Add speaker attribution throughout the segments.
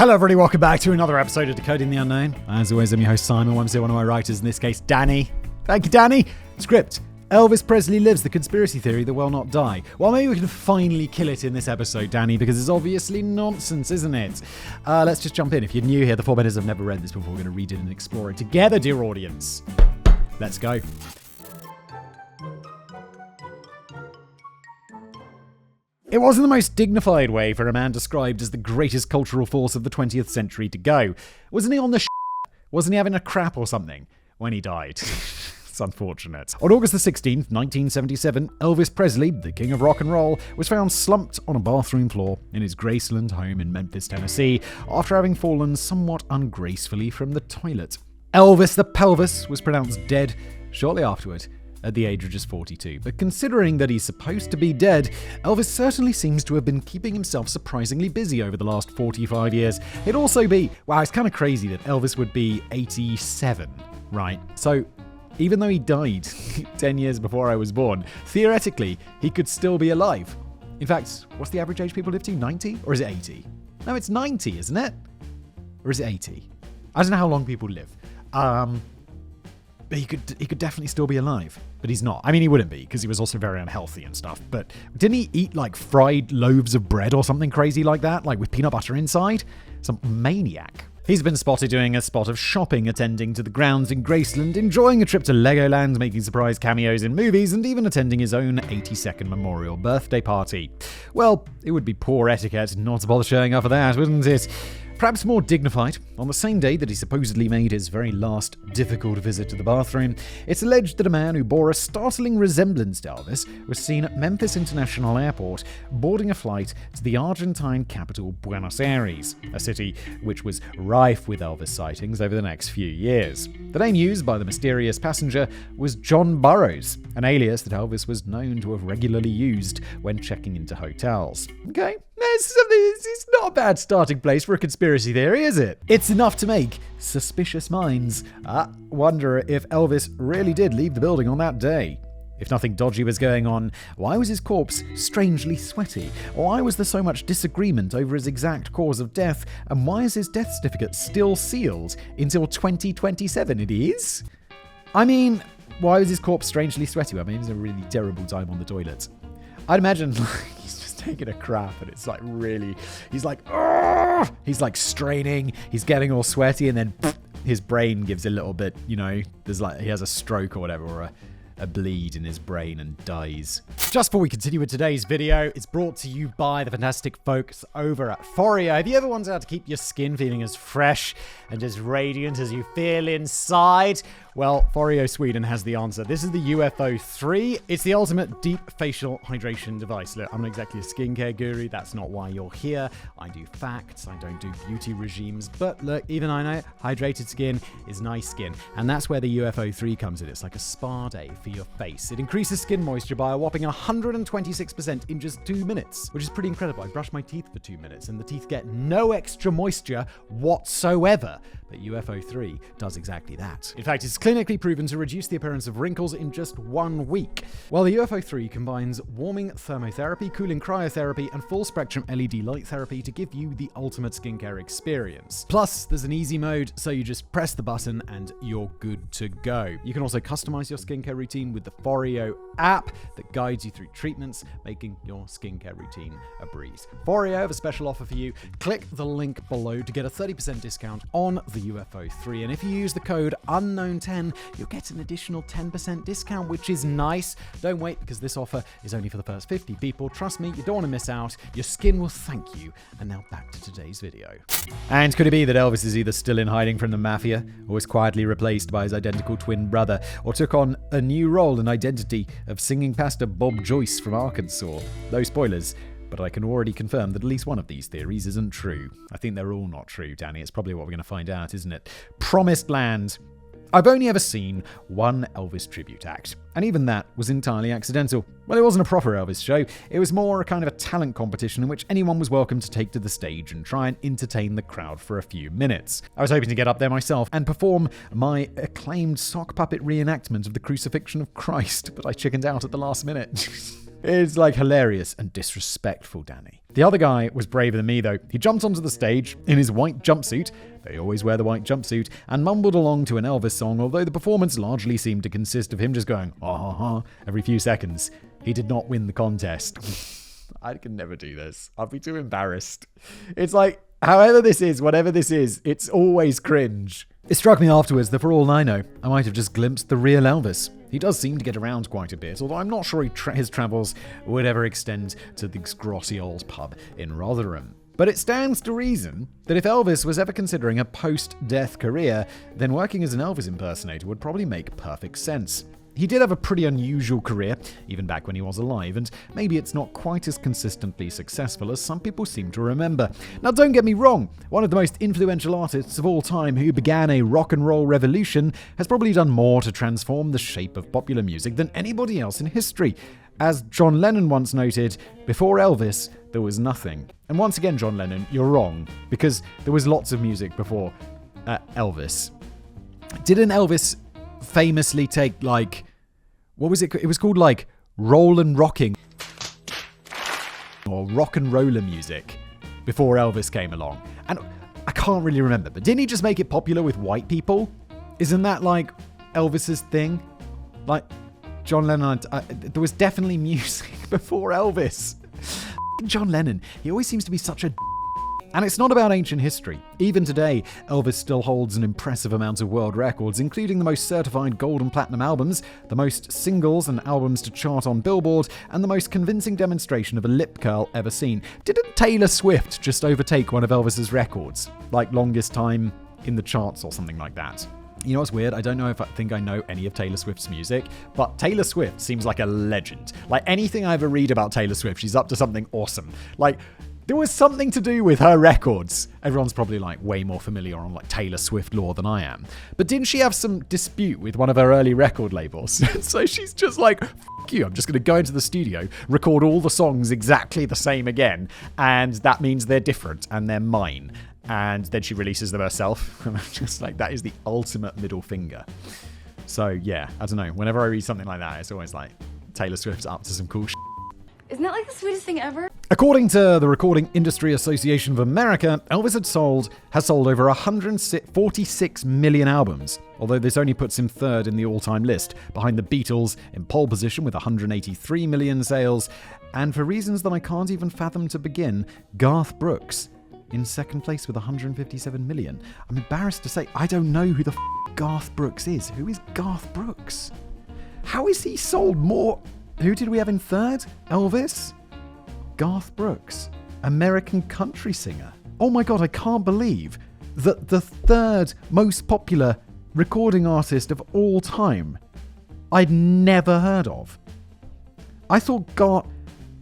Speaker 1: Hello everybody, welcome back to another episode of Decoding the Unknown. As always, I'm your host Simon, one of my writers, in this case Danny. Thank you, Danny. Script: Elvis Presley lives, the conspiracy theory that will not die. Well, maybe we can finally kill it in this episode, Danny, because it's obviously nonsense, isn't it? Let's just jump in. If you're new here, the 4 minutes I've never read this before, we're going to read it and explore it together, dear audience. Let's go. It wasn't the most dignified way for a man described as the greatest cultural force of the 20th century to go. Wasn't he on the Wasn't he having a crap or something when he died? It's unfortunate. On August the 16th, 1977, Elvis Presley, the king of rock and roll, was found slumped on a bathroom floor in his Graceland home in Memphis, Tennessee, after having fallen somewhat ungracefully from the toilet. Elvis the Pelvis was pronounced dead shortly afterward, at the age of just 42. But considering that he's supposed to be dead, Elvis certainly seems to have been keeping himself surprisingly busy over the last 45 years. It'd also be, wow, it's kind of crazy that Elvis would be 87, right? So even though he died 10 years before I was born, theoretically, he could still be alive. In fact, what's the average age people live to? 90? Or is it 80? No, it's 90, isn't it? Or is it 80? I don't know how long people live. But he could definitely still be alive, but he's not. I mean, he wouldn't be, because he was also very unhealthy and stuff. But didn't he eat like fried loaves of bread or something crazy like that? Like with peanut butter inside? Some maniac. He's been spotted doing a spot of shopping, attending to the grounds in Graceland, enjoying a trip to Legoland, making surprise cameos in movies, and even attending his own 82nd memorial birthday party. Well, it would be poor etiquette not to bother showing up for that, wouldn't it? Perhaps more dignified, on the same day that he supposedly made his very last difficult visit to the bathroom, it's alleged that a man who bore a startling resemblance to Elvis was seen at Memphis International Airport boarding a flight to the Argentine capital Buenos Aires, a city which was rife with Elvis sightings over the next few years. The name used by the mysterious passenger was John Burroughs, an alias that Elvis was known to have regularly used when checking into hotels. Okay? It's not a bad starting place for a conspiracy theory, is it? It's enough to make suspicious minds wonder if Elvis really did leave the building on that day. If nothing dodgy was going on, why was his corpse strangely sweaty? Why was there so much disagreement over his exact cause of death? And why is his death certificate still sealed until 2027? It is? I mean, why was his corpse strangely sweaty? I mean, it was a really terrible time on the toilet. I'd imagine he's just taking a crap and it's like really, he's like straining, he's getting all sweaty, and then his brain gives a little bit, there's like, he has a stroke or whatever, or a bleed in his brain and dies. Just before we continue with today's video, it's brought to you by the fantastic folks over at Forio. Have you ever wondered how to keep your skin feeling as fresh and as radiant as you feel inside? Well, Forio Sweden has the answer. This is the UFO 3. It's the ultimate deep facial hydration device. Look, I'm not exactly a skincare guru. That's not why you're here. I do facts. I don't do beauty regimes. But look, even I know hydrated skin is nice skin. And that's where the UFO 3 comes in. It's like a spa day for your face. It increases skin moisture by a whopping 126% in just 2 minutes, which is pretty incredible. I brush my teeth for 2 minutes and the teeth get no extra moisture whatsoever. But UFO 3 does exactly that. In fact, it's clinically proven to reduce the appearance of wrinkles in just 1 week. Well, the UFO 3 combines warming thermotherapy, cooling cryotherapy, and full-spectrum LED light therapy to give you the ultimate skincare experience. Plus, there's an easy mode, so you just press the button and you're good to go. You can also customize your skincare routine with the Forio app that guides you through treatments, making your skincare routine a breeze. Forio have a special offer for you. Click the link below to get a 30% discount on the UFO 3, and if you use the code unknown10, you'll get an additional 10% discount, which is nice. Don't wait, because this offer is only for the first 50 people. Trust me, you don't want to miss out. Your skin will thank you. And now back to today's video. And could it be that Elvis is either still in hiding from the mafia, or was quietly replaced by his identical twin brother, or took on a new role and identity of singing pastor Bob Joyce from Arkansas? No spoilers, but I can already confirm that at least one of these theories isn't true. I think they're all not true, Danny. It's probably what we're going to find out, isn't it? Promised Land. I've only ever seen one Elvis tribute act, and even that was entirely accidental. Well, it wasn't a proper Elvis show. It was more a kind of a talent competition in which anyone was welcome to take to the stage and try and entertain the crowd for a few minutes. I was hoping to get up there myself and perform my acclaimed sock puppet reenactment of the crucifixion of Christ, but I chickened out at the last minute. It's like hilarious and disrespectful, Danny. The other guy was braver than me, though. He jumped onto the stage in his white jumpsuit, they always wear the white jumpsuit, and mumbled along to an Elvis song, although the performance largely seemed to consist of him just going, ah, every few seconds. He did not win the contest. I can never do this. I'll be too embarrassed. It's like, however this is, whatever this is, it's always cringe. It struck me afterwards that for all I know, I might have just glimpsed the real Elvis. He does seem to get around quite a bit, although I'm not sure his travels would ever extend to this grotty old pub in Rotherham. But it stands to reason that if Elvis was ever considering a post-death career, then working as an Elvis impersonator would probably make perfect sense. He did have a pretty unusual career, even back when he was alive, and maybe it's not quite as consistently successful as some people seem to remember. Now, don't get me wrong, one of the most influential artists of all time who began a rock and roll revolution has probably done more to transform the shape of popular music than anybody else in history. As John Lennon once noted, before Elvis, there was nothing. And once again, John Lennon, you're wrong, because there was lots of music before Elvis. Didn't Elvis famously take, like, what was it? It was called, like, roll and rocking or rock and roller music before Elvis came along. And I can't really remember, but didn't he just make it popular with white people? Isn't that, like, Elvis's thing? Like, John Lennon, there was definitely music before Elvis. John Lennon, he always seems to be such a... And it's not about ancient history. Even today, Elvis still holds an impressive amount of world records, including the most certified gold and platinum albums, the most singles and albums to chart on Billboard, and the most convincing demonstration of a lip curl ever seen. Didn't Taylor Swift just overtake one of Elvis's records? Like longest time in the charts or something like that. You know what's weird? I don't know if I think I know any of Taylor Swift's music, but Taylor Swift seems like a legend. Like anything I ever read about Taylor Swift, she's up to something awesome. Like, there was something to do with her records. Everyone's probably like way more familiar on like Taylor Swift lore than I am. But didn't she have some dispute with one of her early record labels? So she's just like, F you, I'm just going to go into the studio, record all the songs exactly the same again, and that means they're different and they're mine. And then she releases them herself. And I'm just like, that is the ultimate middle finger. So yeah, I don't know. Whenever I read something like that, it's always like, Taylor Swift's up to some cool shit.
Speaker 2: Isn't that like the sweetest thing ever?
Speaker 1: According to the Recording Industry Association of America, Elvis has sold over 146 million albums, although this only puts him third in the all-time list, behind the Beatles in pole position with 183 million sales, and for reasons that I can't even fathom to begin, Garth Brooks in second place with 157 million. I'm embarrassed to say, I don't know who the Garth Brooks is. Who is Garth Brooks? How is he sold more? Who did we have in third? Elvis? Garth Brooks, American country singer. Oh my God, I can't believe that the third most popular recording artist of all time I'd never heard of. I thought Garth...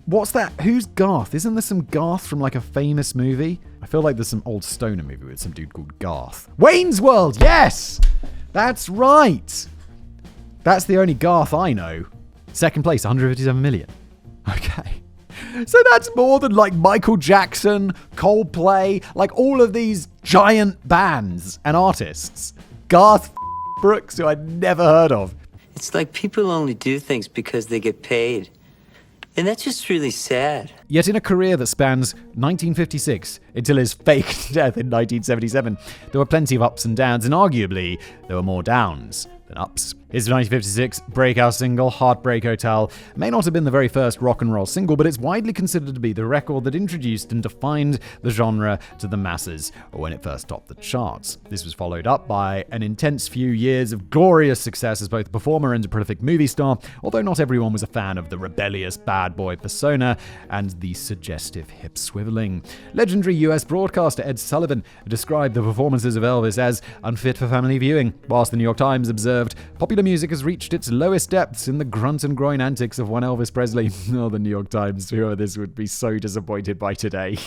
Speaker 1: What's that? Who's Garth? Isn't there some Garth from like a famous movie? I feel like there's some old stoner movie with some dude called Garth. Wayne's World, yes! That's right! That's the only Garth I know. Second place, 157 million. Okay. So that's more than like Michael Jackson, Coldplay, like all of these giant bands and artists. Garth Brooks, who I'd never heard of.
Speaker 3: It's like people only do things because they get paid. And that's just really sad.
Speaker 1: Yet in a career that spans 1956 until his fake death in 1977, there were plenty of ups and downs, and arguably there were more downs than ups. His 1956 breakout single, Heartbreak Hotel, may not have been the very first rock and roll single, but it's widely considered to be the record that introduced and defined the genre to the masses when it first topped the charts. This was followed up by an intense few years of glorious success as both a performer and a prolific movie star, although not everyone was a fan of the rebellious bad boy persona and the suggestive hip swiveling. Legendary US broadcaster Ed Sullivan described the performances of Elvis as unfit for family viewing, whilst the New York Times observed, popular music has reached its lowest depths in the grunt and groin antics of one Elvis Presley. Oh, the New York Times, whoever this would be so disappointed by today.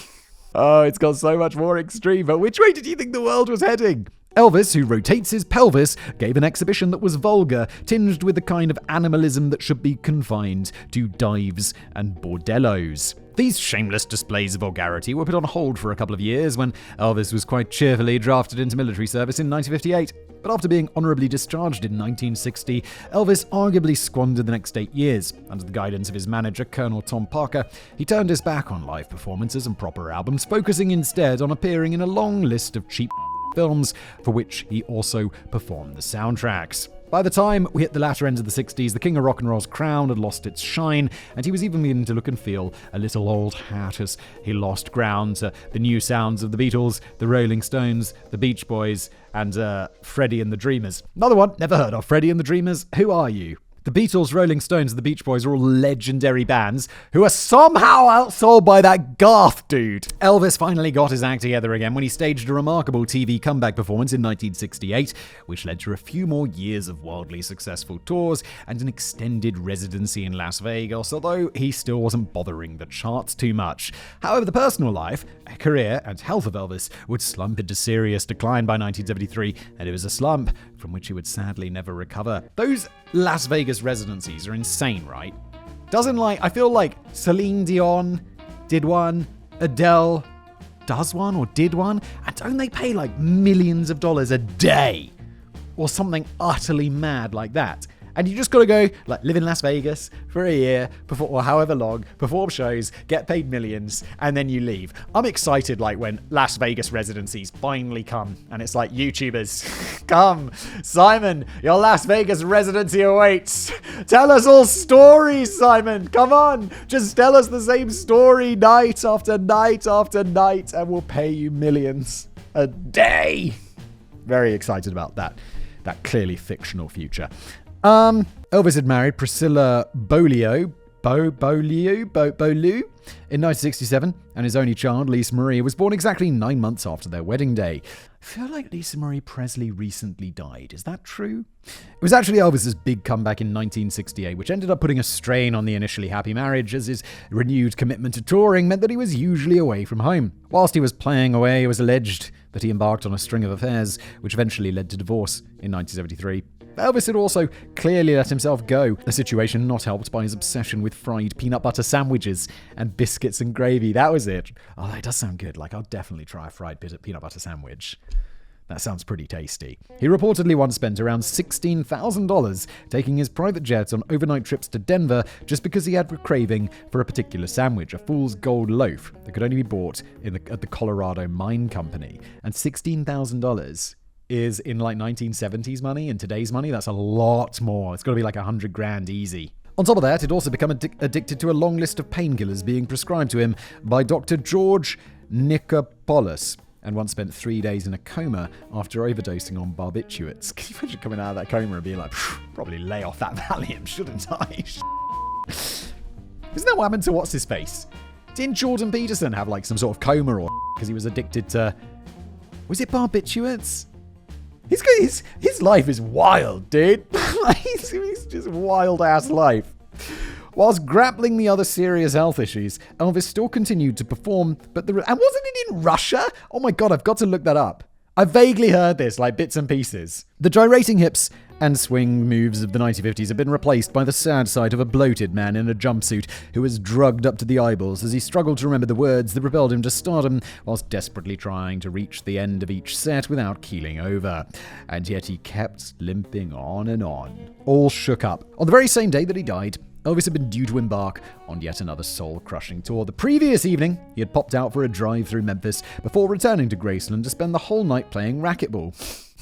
Speaker 1: Oh, it's got so much more extreme. But which way did you think the world was heading? Elvis, who rotates his pelvis, gave an exhibition that was vulgar, tinged with the kind of animalism that should be confined to dives and bordellos. These shameless displays of vulgarity were put on hold for a couple of years when Elvis was quite cheerfully drafted into military service in 1958. But after being honorably discharged in 1960, Elvis arguably squandered the next 8 years. Under the guidance of his manager, Colonel Tom Parker, he turned his back on live performances and proper albums, focusing instead on appearing in a long list of cheap films, for which he also performed the soundtracks. By the time we hit the latter end of the 60s, the King of Rock and Roll's crown had lost its shine, and he was even beginning to look and feel a little old hat as he lost ground to the new sounds of the Beatles, the Rolling Stones, the Beach Boys, and Freddie and the Dreamers. Another one, never heard of. Freddie and the Dreamers? Who are you? The Beatles, Rolling Stones, and the Beach Boys are all legendary bands who are somehow outsold by that Garth dude. Elvis finally got his act together again when he staged a remarkable TV comeback performance in 1968, which led to a few more years of wildly successful tours and an extended residency in Las Vegas, although he still wasn't bothering the charts too much. However, the personal life, career, and health of Elvis would slump into serious decline by 1973, and it was a slump from which he would sadly never recover. Those Las Vegas residencies are insane, right? I feel like Celine Dion did one, Adele does one or did one, and don't they pay like millions of dollars a day or something utterly mad like that? And you just gotta go, like, live in Las Vegas for a year, or however long, perform shows, get paid millions, and then you leave. I'm excited, like, when Las Vegas residencies finally come, and it's like, YouTubers, come, Simon, your Las Vegas residency awaits. Tell us all stories, Simon, come on. Just tell us the same story night after night after night, and we'll pay you millions a day. Very excited about that clearly fictional future. Elvis had married Priscilla Beaulieu in 1967, and his only child, Lisa Marie, was born exactly 9 months after their wedding day. I feel like Lisa Marie Presley recently died. Is that true? It was actually Elvis's big comeback in 1968, which ended up putting a strain on the initially happy marriage, as his renewed commitment to touring meant that he was usually away from home. Whilst he was playing away, it was alleged that he embarked on a string of affairs, which eventually led to divorce in 1973. Elvis had also clearly let himself go, a situation not helped by his obsession with fried peanut butter sandwiches and biscuits and gravy. That was it. Oh, that does sound good. Like, I'll definitely try a fried peanut butter sandwich. That sounds pretty tasty. He reportedly once spent around $16,000 taking his private jet on overnight trips to Denver just because he had a craving for a particular sandwich, a fool's gold loaf that could only be bought at the Colorado Mine Company. And $16,000 is in like 1970s money. In today's money, that's a lot more. It's got to be like $100,000 easy. On top of that, he'd also become addicted to a long list of painkillers being prescribed to him by Dr. George Nicopolis, and once spent 3 days in a coma after overdosing on barbiturates. Can you imagine coming out of that coma and being like, probably lay off that Valium, shouldn't I? Isn't that what happened to what's his face? Didn't Jordan Peterson have like some sort of coma or because he was addicted to, was it barbiturates? His life is wild, dude. He's just wild-ass life. Whilst grappling the other serious health issues, Elvis still continued to perform, and wasn't it in Russia? Oh my god, I've got to look that up. I vaguely heard this, like bits and pieces. The gyrating hips and swing moves of the 1950s have been replaced by the sad sight of a bloated man in a jumpsuit who was drugged up to the eyeballs as he struggled to remember the words that propelled him to stardom whilst desperately trying to reach the end of each set without keeling over. And yet he kept limping on and on, all shook up. On the very same day that he died, Elvis had been due to embark on yet another soul-crushing tour. The previous evening, he had popped out for a drive through Memphis before returning to Graceland to spend the whole night playing racquetball.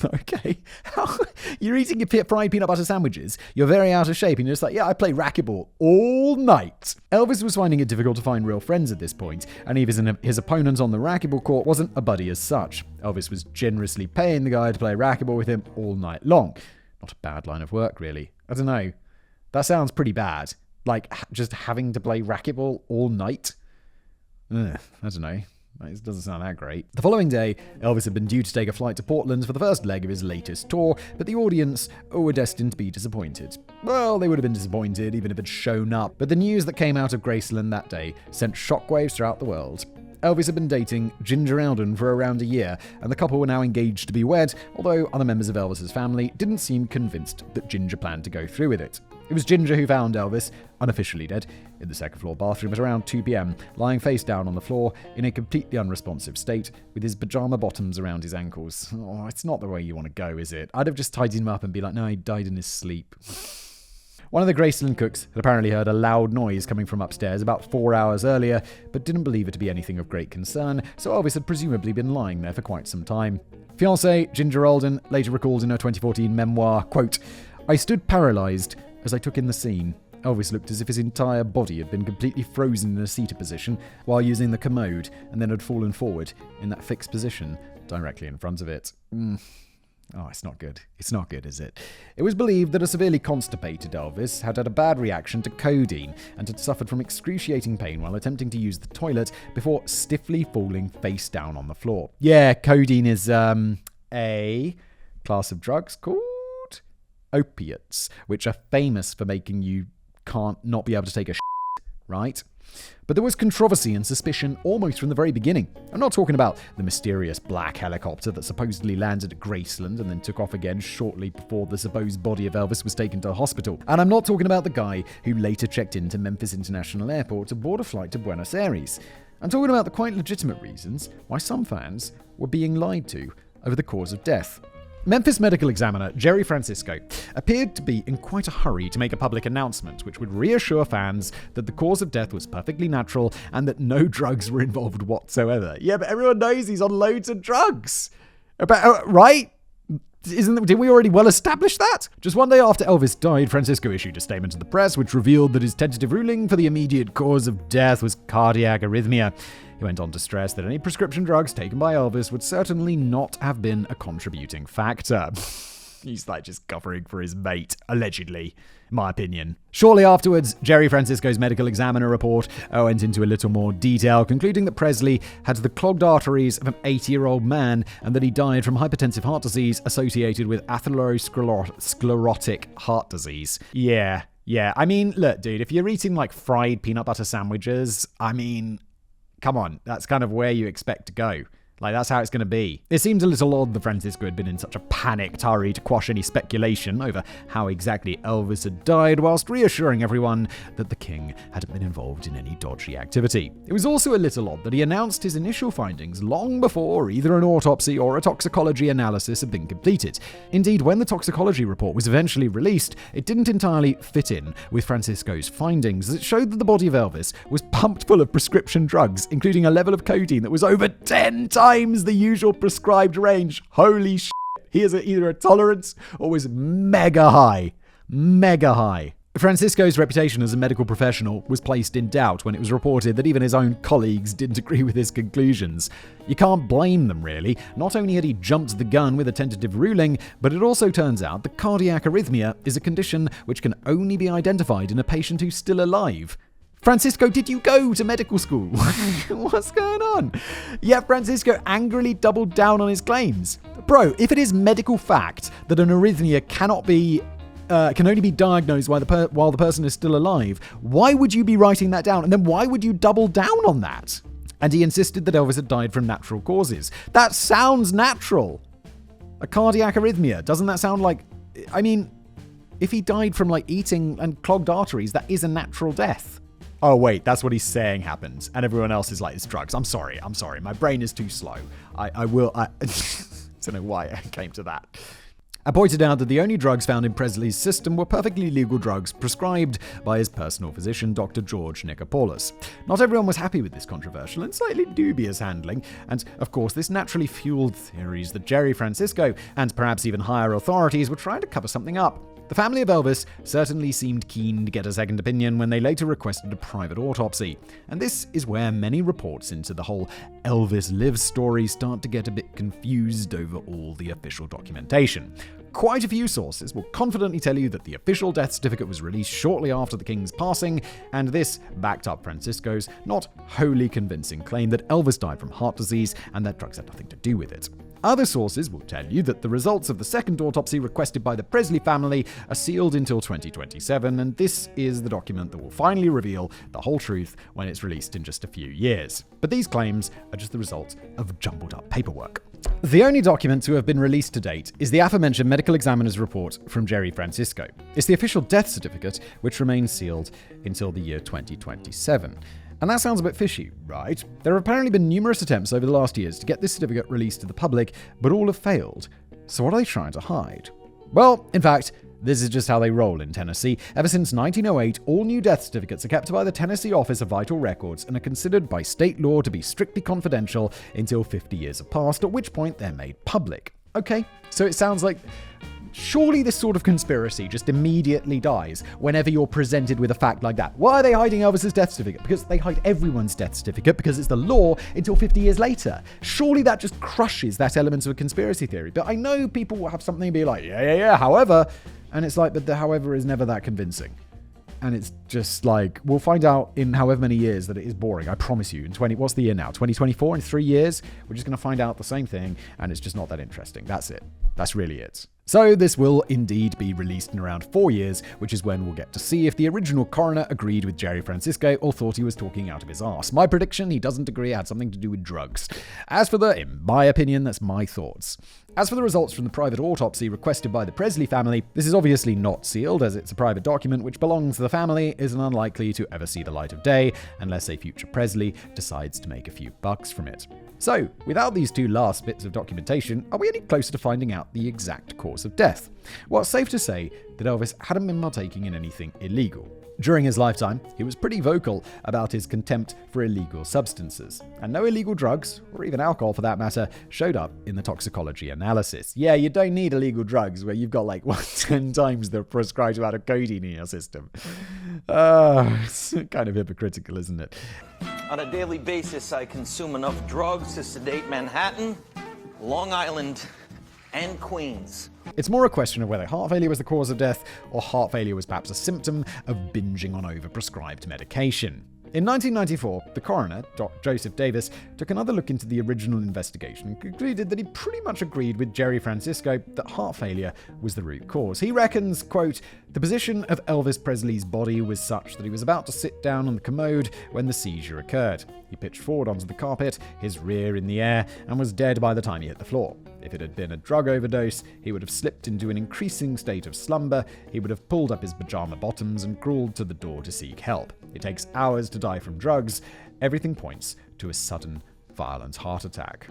Speaker 1: Okay. You're eating your fried peanut butter sandwiches, you're very out of shape, and you're just like, yeah, I play racquetball all night. Elvis was finding it difficult to find real friends at this point, and even his opponent on the racquetball court wasn't a buddy as such. Elvis was generously paying the guy to play racquetball with him all night long. Not a bad line of work, really. I don't know. That sounds pretty bad. Like, just having to play racquetball all night? I don't know. It doesn't sound that great. The following day, Elvis had been due to take a flight to Portland for the first leg of his latest tour, but the audience were destined to be disappointed. Well, they would have been disappointed even if it had shown up, but the news that came out of Graceland that day sent shockwaves throughout the world. Elvis had been dating Ginger Alden for around a year, and the couple were now engaged to be wed, although other members of Elvis's family didn't seem convinced that Ginger planned to go through with it. It was Ginger who found Elvis, unofficially dead, in the second-floor bathroom at around 2 p.m., lying face down on the floor in a completely unresponsive state, with his pajama bottoms around his ankles. Oh, it's not the way you want to go, is it? I'd have just tidied him up and be like, no, he died in his sleep. One of the Graceland cooks had apparently heard a loud noise coming from upstairs about 4 hours earlier, but didn't believe it to be anything of great concern, so Elvis had presumably been lying there for quite some time. Fiancée Ginger Alden later recalled in her 2014 memoir, quote, "I stood paralysed as I took in the scene. Elvis looked as if his entire body had been completely frozen in a seated position while using the commode, and then had fallen forward in that fixed position directly in front of it." Oh, it's not good. It's not good, is it? It was believed that a severely constipated Elvis had had a bad reaction to codeine and had suffered from excruciating pain while attempting to use the toilet before stiffly falling face down on the floor. Yeah, codeine is a class of drugs called opiates, which are famous for making you can't not be able to take a shit, right? But there was controversy and suspicion almost from the very beginning. I'm not talking about the mysterious black helicopter that supposedly landed at Graceland and then took off again shortly before the supposed body of Elvis was taken to hospital. And I'm not talking about the guy who later checked into Memphis International Airport to board a flight to Buenos Aires. I'm talking about the quite legitimate reasons why some fans were being lied to over the cause of death. Memphis medical examiner Jerry Francisco appeared to be in quite a hurry to make a public announcement which would reassure fans that the cause of death was perfectly natural and that no drugs were involved whatsoever. Yeah, but everyone knows he's on loads of drugs. Right? Didn't we already well establish that? Just one day after Elvis died, Francisco issued a statement to the press which revealed that his tentative ruling for the immediate cause of death was cardiac arrhythmia. He went on to stress that any prescription drugs taken by Elvis would certainly not have been a contributing factor. He's like just covering for his mate, allegedly, in my opinion. Shortly afterwards, Jerry Francisco's medical examiner report went into a little more detail, concluding that Presley had the clogged arteries of an 80-year-old man and that he died from hypertensive heart disease associated with atherosclerotic heart disease. Yeah. I mean, look, dude, if you're eating like fried peanut butter sandwiches, I mean, come on, that's kind of where you expect to go. Like, that's how it's going to be. It seems a little odd that Francisco had been in such a panicked hurry to quash any speculation over how exactly Elvis had died, whilst reassuring everyone that the king hadn't been involved in any dodgy activity. It was also a little odd that he announced his initial findings long before either an autopsy or a toxicology analysis had been completed. Indeed, when the toxicology report was eventually released, it didn't entirely fit in with Francisco's findings, as it showed that the body of Elvis was pumped full of prescription drugs, including a level of codeine that was over 10 times the usual prescribed range. Holy shit. He has either a tolerance or was mega high. Francisco's reputation as a medical professional was placed in doubt when it was reported that even his own colleagues didn't agree with his conclusions. You can't blame them, really. Not only had he jumped the gun with a tentative ruling, but it also turns out that cardiac arrhythmia is a condition which can only be identified in a patient who's still alive. Francisco, did you go to medical school? What's going on? Yet Francisco angrily doubled down on his claims. Bro, if it is medical fact that an arrhythmia can only be diagnosed while the person is still alive, why would you be writing that down? And then why would you double down on that? And he insisted that Elvis had died from natural causes. That sounds natural. A cardiac arrhythmia. Doesn't that sound like... I mean, if he died from like eating and clogged arteries, that is a natural death. Oh, wait, that's what he's saying happens. And everyone else is like, it's drugs. I'm sorry. My brain is too slow. I don't know why I came to that. I pointed out that the only drugs found in Presley's system were perfectly legal drugs prescribed by his personal physician, Dr. George Nicopolis. Not everyone was happy with this controversial and slightly dubious handling, and of course this naturally fueled theories that Jerry Francisco, and perhaps even higher authorities, were trying to cover something up. The family of Elvis certainly seemed keen to get a second opinion when they later requested a private autopsy. And this is where many reports into the whole Elvis lives story start to get a bit confused over all the official documentation. Quite a few sources will confidently tell you that the official death certificate was released shortly after the king's passing, and this backed up Francisco's not wholly convincing claim that Elvis died from heart disease and that drugs had nothing to do with it. Other sources will tell you that the results of the second autopsy requested by the Presley family are sealed until 2027, and this is the document that will finally reveal the whole truth when it's released in just a few years. But these claims are just the result of jumbled up paperwork. The only document to have been released to date is the aforementioned medical examiner's report from Jerry Francisco. It's the official death certificate, which remains sealed until the year 2027. And that sounds a bit fishy, right? There have apparently been numerous attempts over the last years to get this certificate released to the public, but all have failed. So what are they trying to hide? Well, in fact, this is just how they roll in Tennessee. Ever since 1908, all new death certificates are kept by the Tennessee Office of Vital Records and are considered by state law to be strictly confidential until 50 years have passed, at which point they're made public. Okay, so it sounds like surely this sort of conspiracy just immediately dies whenever you're presented with a fact like that. Why are they hiding Elvis's death certificate? Because they hide everyone's death certificate because it's the law until 50 years later. Surely that just crushes that element of a conspiracy theory. But I know people will have something be like, yeah, however. And it's like, but the however is never that convincing. And it's just like, we'll find out in however many years that it is boring. I promise you. What's the year now? 2024? In 3 years, we're just going to find out the same thing, and it's just not that interesting. That's it. That's really it. So this will indeed be released in around 4 years, which is when we'll get to see if the original coroner agreed with Jerry Francisco or thought he was talking out of his arse. My prediction, he doesn't agree, it had something to do with drugs. In my opinion, that's my thoughts. As for the results from the private autopsy requested by the Presley family, this is obviously not sealed as it's a private document which belongs to the family, is unlikely to ever see the light of day unless a future Presley decides to make a few bucks from it. So, without these two last bits of documentation, are we any closer to finding out the exact cause of death? Well, it's safe to say that Elvis hadn't been partaking in anything illegal. During his lifetime, he was pretty vocal about his contempt for illegal substances, and no illegal drugs, or even alcohol for that matter, showed up in the toxicology analysis. Yeah, you don't need illegal drugs where you've got 10 times the prescribed amount of codeine in your system. It's kind of hypocritical, isn't it?
Speaker 4: On a daily basis, I consume enough drugs to sedate Manhattan, Long Island, and Queens.
Speaker 1: It's more a question of whether heart failure was the cause of death, or heart failure was perhaps a symptom of binging on overprescribed medication. In 1994, the coroner, Dr. Joseph Davis, took another look into the original investigation and concluded that he pretty much agreed with Jerry Francisco that heart failure was the root cause. He reckons, quote, "The position of Elvis Presley's body was such that he was about to sit down on the commode when the seizure occurred. He pitched forward onto the carpet, his rear in the air, and was dead by the time he hit the floor. If it had been a drug overdose, he would have slipped into an increasing state of slumber, he would have pulled up his pajama bottoms and crawled to the door to seek help. It takes hours to die from drugs. Everything points to a sudden, violent heart attack."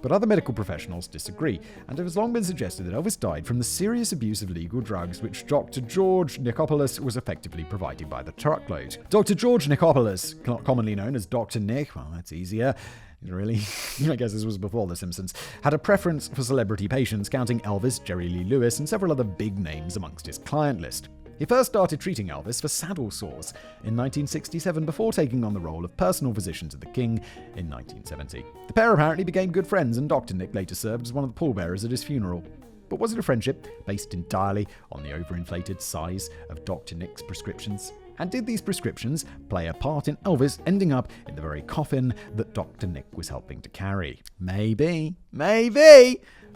Speaker 1: But other medical professionals disagree, and it has long been suggested that Elvis died from the serious abuse of legal drugs which Dr. George Nichopoulos was effectively providing by the truckload. Dr. George Nichopoulos, commonly known as Dr. Nick, well, that's easier. Really? I guess this was before The Simpsons. Had a preference for celebrity patients, counting Elvis, Jerry Lee Lewis, and several other big names amongst his client list. He first started treating Elvis for saddle sores in 1967 before taking on the role of personal physician to the king in 1970. The pair apparently became good friends, and Dr. Nick later served as one of the pallbearers at his funeral. But was it a friendship based entirely on the overinflated size of Dr. Nick's prescriptions? And did these prescriptions play a part in Elvis ending up in the very coffin that Dr. Nick was helping to carry? Maybe.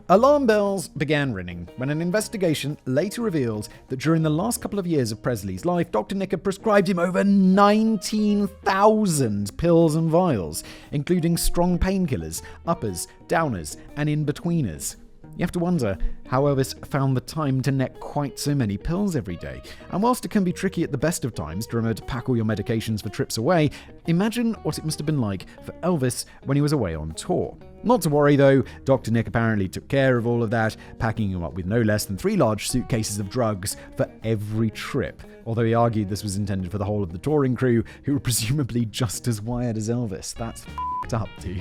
Speaker 1: Alarm bells began ringing when an investigation later revealed that during the last couple of years of Presley's life, Dr. Nick had prescribed him over 19,000 pills and vials, including strong painkillers, uppers, downers, and in-betweeners. You have to wonder how Elvis found the time to neck quite so many pills every day. And whilst it can be tricky at the best of times to remember to pack all your medications for trips away, imagine what it must have been like for Elvis when he was away on tour. Not to worry though, Dr. Nick apparently took care of all of that, packing him up with no less than 3 large suitcases of drugs for every trip. Although he argued this was intended for the whole of the touring crew, who were presumably just as wired as Elvis. That's f***ed up, dude.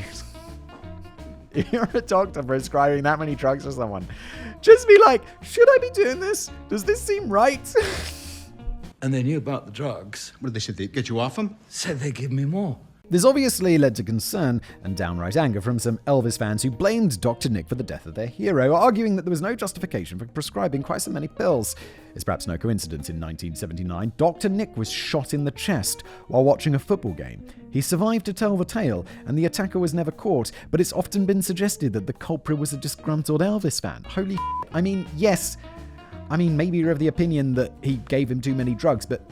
Speaker 1: If you're a doctor prescribing that many drugs for someone, just be like, should I be doing this? Does this seem right?
Speaker 5: And they knew about the drugs.
Speaker 6: What did they say? They'd get you off them?
Speaker 5: Said they'd give me more.
Speaker 1: This obviously led to concern and downright anger from some Elvis fans who blamed Dr. Nick for the death of their hero, arguing that there was no justification for prescribing quite so many pills. It's perhaps no coincidence in 1979, Dr. Nick was shot in the chest while watching a football game. He survived to tell the tale, and the attacker was never caught, but it's often been suggested that the culprit was a disgruntled Elvis fan. Holy I mean, yes. I mean, maybe you're of the opinion that he gave him too many drugs, but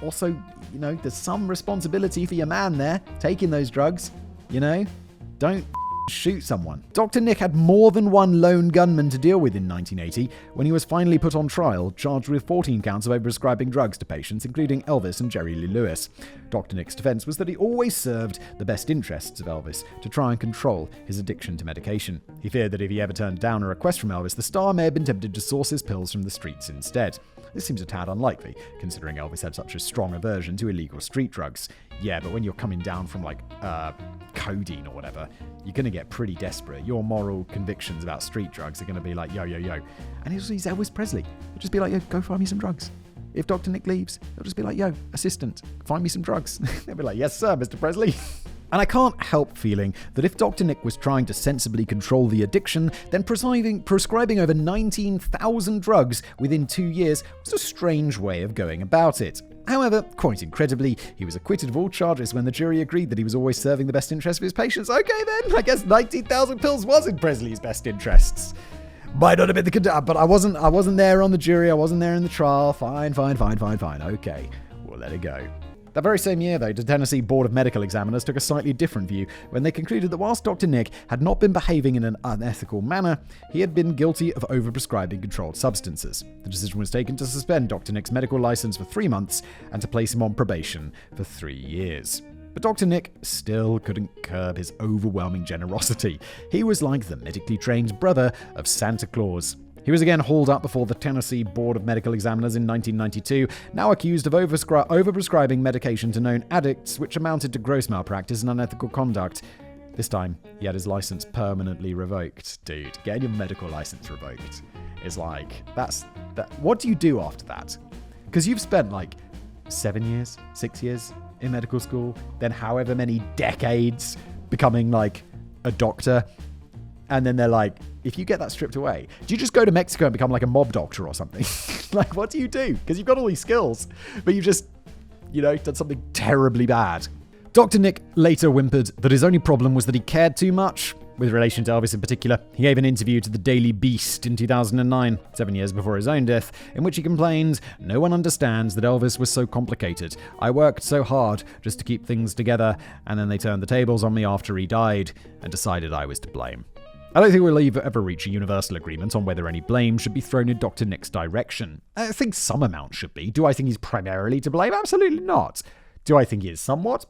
Speaker 1: also, there's some responsibility for your man there, taking those drugs, Don't shoot someone. Dr. Nick had more than one lone gunman to deal with in 1980 when he was finally put on trial, charged with 14 counts of overprescribing drugs to patients, including Elvis and Jerry Lee Lewis. Dr. Nick's defense was that he always served the best interests of Elvis to try and control his addiction to medication. He feared that if he ever turned down a request from Elvis, the star may have been tempted to source his pills from the streets instead. This seems a tad unlikely, considering Elvis had such a strong aversion to illegal street drugs. Yeah, but when you're coming down from codeine or whatever, you're going to get pretty desperate. Your moral convictions about street drugs are going to be like, yo. And he's Elvis Presley. He'll just be like, yo, go find me some drugs. If Dr. Nick leaves, he'll just be like, yo, assistant, find me some drugs. They'll be like, yes, sir, Mr. Presley. And I can't help feeling that if Dr. Nick was trying to sensibly control the addiction, then prescribing over 19,000 drugs within 2 years was a strange way of going about it. However, quite incredibly, he was acquitted of all charges when the jury agreed that he was always serving the best interests of his patients. Okay then, I guess 19,000 pills was in Presley's best interests. Might not have been but I wasn't there on the jury, I wasn't there in the trial. Fine. Okay, we'll let it go. That very same year, though, the Tennessee Board of Medical Examiners took a slightly different view when they concluded that whilst Dr. Nick had not been behaving in an unethical manner, he had been guilty of overprescribing controlled substances. The decision was taken to suspend Dr. Nick's medical license for 3 months and to place him on probation for 3 years. But Dr. Nick still couldn't curb his overwhelming generosity. He was like the medically trained brother of Santa Claus. He was again hauled up before the Tennessee Board of Medical Examiners in 1992, now accused of overprescribing medication to known addicts, which amounted to gross malpractice and unethical conduct. This time, he had his license permanently revoked. Dude, getting your medical license revoked is like, what do you do after that? Because you've spent 7 years, 6 years in medical school, then however many decades becoming a doctor, and then they're like, if you get that stripped away, do you just go to Mexico and become a mob doctor or something? What do you do? Because you've got all these skills, but you've just, done something terribly bad. Dr. Nick later whimpered that his only problem was that he cared too much. With relation to Elvis in particular, he gave an interview to the Daily Beast in 2009, 7 years before his own death, in which he complained, "No one understands that Elvis was so complicated. I worked so hard just to keep things together, and then they turned the tables on me after he died and decided I was to blame." I don't think we'll ever reach a universal agreement on whether any blame should be thrown in Dr. Nick's direction. I think some amount should be. Do I think he's primarily to blame? Absolutely not. Do I think he is somewhat?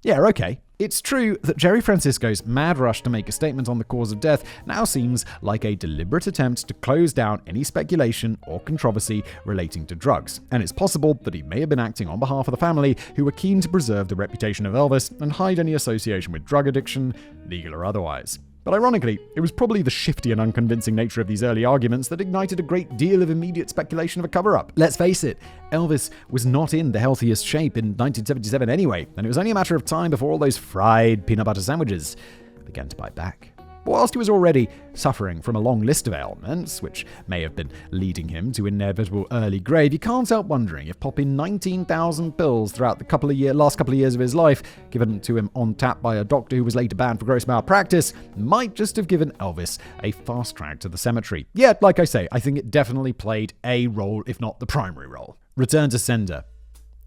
Speaker 1: Yeah, okay. It's true that Jerry Francisco's mad rush to make a statement on the cause of death now seems like a deliberate attempt to close down any speculation or controversy relating to drugs, and it's possible that he may have been acting on behalf of the family who were keen to preserve the reputation of Elvis and hide any association with drug addiction, legal or otherwise. But ironically, it was probably the shifty and unconvincing nature of these early arguments that ignited a great deal of immediate speculation of a cover-up. Let's face it, Elvis was not in the healthiest shape in 1977 anyway, and it was only a matter of time before all those fried peanut butter sandwiches began to bite back. But whilst he was already suffering from a long list of ailments, which may have been leading him to inevitable early grave, you can't help wondering if popping 19,000 pills throughout the last couple of years of his life, given to him on tap by a doctor who was later banned for gross malpractice, might just have given Elvis a fast track to the cemetery. Yeah, like I say, I think it definitely played a role, if not the primary role. Return to sender.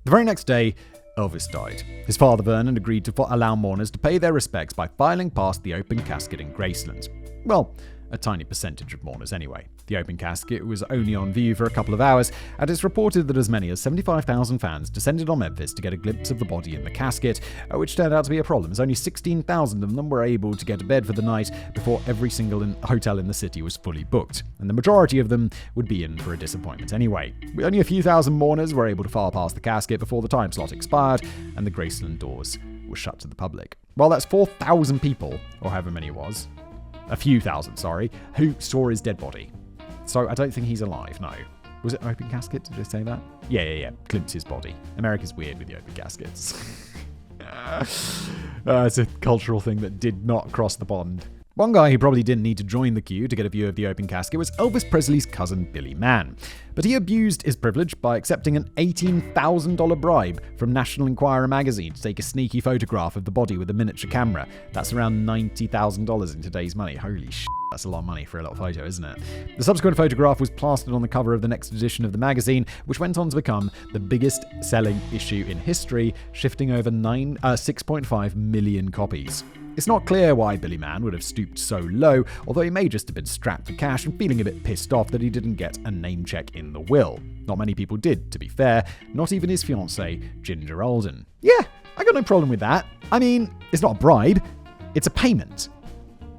Speaker 1: The very next day, Elvis died. His father, Vernon, agreed to allow mourners to pay their respects by filing past the open casket in Graceland. Well, a tiny percentage of mourners anyway. The open casket was only on view for a couple of hours, and it's reported that as many as 75,000 fans descended on Memphis to get a glimpse of the body in the casket, which turned out to be a problem, as only 16,000 of them were able to get to bed for the night before every single hotel in the city was fully booked, and the majority of them would be in for a disappointment anyway. Only a few thousand mourners were able to file past the casket before the time slot expired, and the Graceland doors were shut to the public. Well, that's 4,000 people, or however many it was, a few thousand, who saw his dead body. So I don't think he's alive, no. Was it open casket? Did I say that? Yeah. Glimpse his body. America's weird with the open caskets. It's a cultural thing that did not cross the pond. One guy who probably didn't need to join the queue to get a view of the open casket was Elvis Presley's cousin Billy Mann. But he abused his privilege by accepting an $18,000 bribe from National Enquirer magazine to take a sneaky photograph of the body with a miniature camera. That's around $90,000 in today's money. Holy shit. That's a lot of money for a little photo, isn't it? The subsequent photograph was plastered on the cover of the next edition of the magazine, which went on to become the biggest selling issue in history, shifting over 6.5 million copies. It's not clear why Billy Mann would have stooped so low, although he may just have been strapped for cash and feeling a bit pissed off that he didn't get a name check in the will. Not many people did, to be fair, not even his fiancée, Ginger Alden. Yeah, I got no problem with that. I mean, it's not a bribe, it's a payment.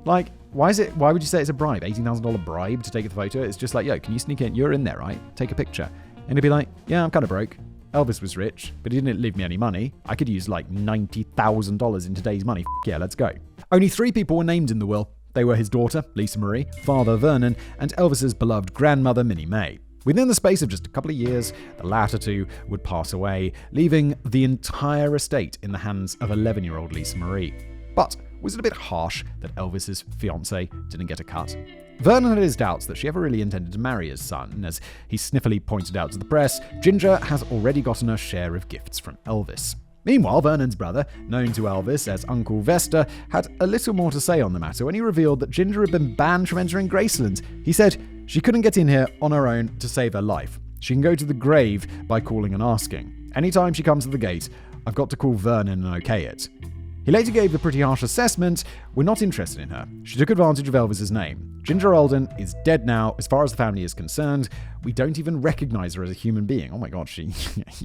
Speaker 1: Like, why would you say it's a bribe? $18,000 bribe to take a photo? It's just like, yo, can you sneak in? You're in there, right? Take a picture. And he'd be like, yeah, I'm kind of broke. Elvis was rich, but he didn't leave me any money. I could use like $90,000 in today's money. Yeah, let's go. Only 3 people were named in the will. They were his daughter, Lisa Marie, father Vernon, and Elvis's beloved grandmother, Minnie Mae. Within the space of just a couple of years, the latter 2 would pass away, leaving the entire estate in the hands of 11-year-old Lisa Marie. But was it a bit harsh that Elvis's fiancée didn't get a cut? Vernon had his doubts that she ever really intended to marry his son, and as he sniffily pointed out to the press, Ginger has already gotten her share of gifts from Elvis. Meanwhile, Vernon's brother, known to Elvis as Uncle Vesta, had a little more to say on the matter when he revealed that Ginger had been banned from entering Graceland. He said she couldn't get in here on her own to save her life. She can go to the grave by calling and asking. Anytime she comes to the gate, I've got to call Vernon and okay it. He later gave the pretty harsh assessment, we're not interested in her. She took advantage of Elvis's name. Ginger Alden is dead now, as far as the family is concerned. We don't even recognize her as a human being. Oh my god, you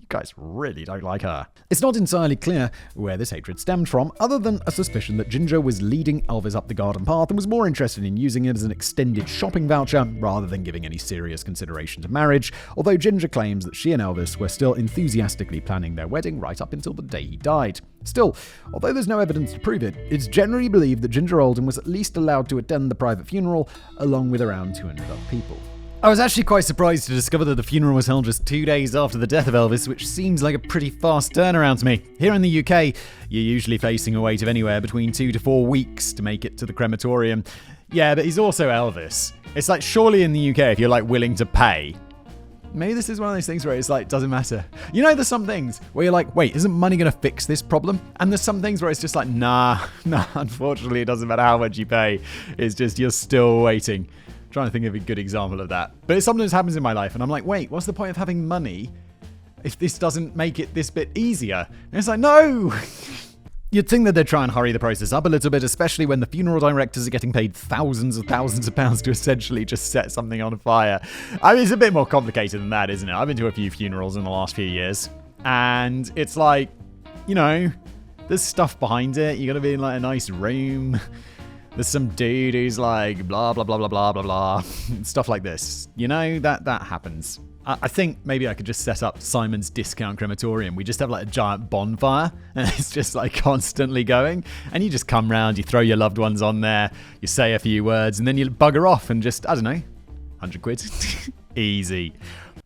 Speaker 1: guys really don't like her. It's not entirely clear where this hatred stemmed from, other than a suspicion that Ginger was leading Elvis up the garden path and was more interested in using it as an extended shopping voucher rather than giving any serious consideration to marriage, although Ginger claims that she and Elvis were still enthusiastically planning their wedding right up until the day he died. Still, although there's no evidence to prove it, it's generally believed that Ginger Alden was at least allowed to attend the private funeral along with around 200 other people. I was actually quite surprised to discover that the funeral was held just 2 days after the death of Elvis, which seems like a pretty fast turnaround to me. Here in the UK, you're usually facing a wait of anywhere between 2 to 4 weeks to make it to the crematorium. Yeah, but he's also Elvis. It's like, surely in the UK, if you're like willing to pay, maybe this is one of those things where it's like, doesn't matter. You know, there's some things where you're like, wait, isn't money going to fix this problem? And there's some things where it's just like, nah, unfortunately, it doesn't matter how much you pay. It's just, you're still waiting. I'm trying to think of a good example of that. But it sometimes happens in my life, and I'm like, wait, what's the point of having money if this doesn't make it this bit easier? And it's like, no! You'd think that they'd try and hurry the process up a little bit, especially when the funeral directors are getting paid thousands of pounds to essentially just set something on fire. I mean, it's a bit more complicated than that, isn't it? I've been to a few funerals in the last few years, and it's like, you know, there's stuff behind it. You gotta be in like a nice room. There's some dude who's like, blah, blah, blah, blah, blah, blah, blah. Stuff like this. You know, that happens. I think maybe I could just set up Simon's Discount Crematorium. We just have like a giant bonfire and it's just like constantly going. And you just come round, you throw your loved ones on there, you say a few words, and then you bugger off and just, I don't know, 100 quid. Easy.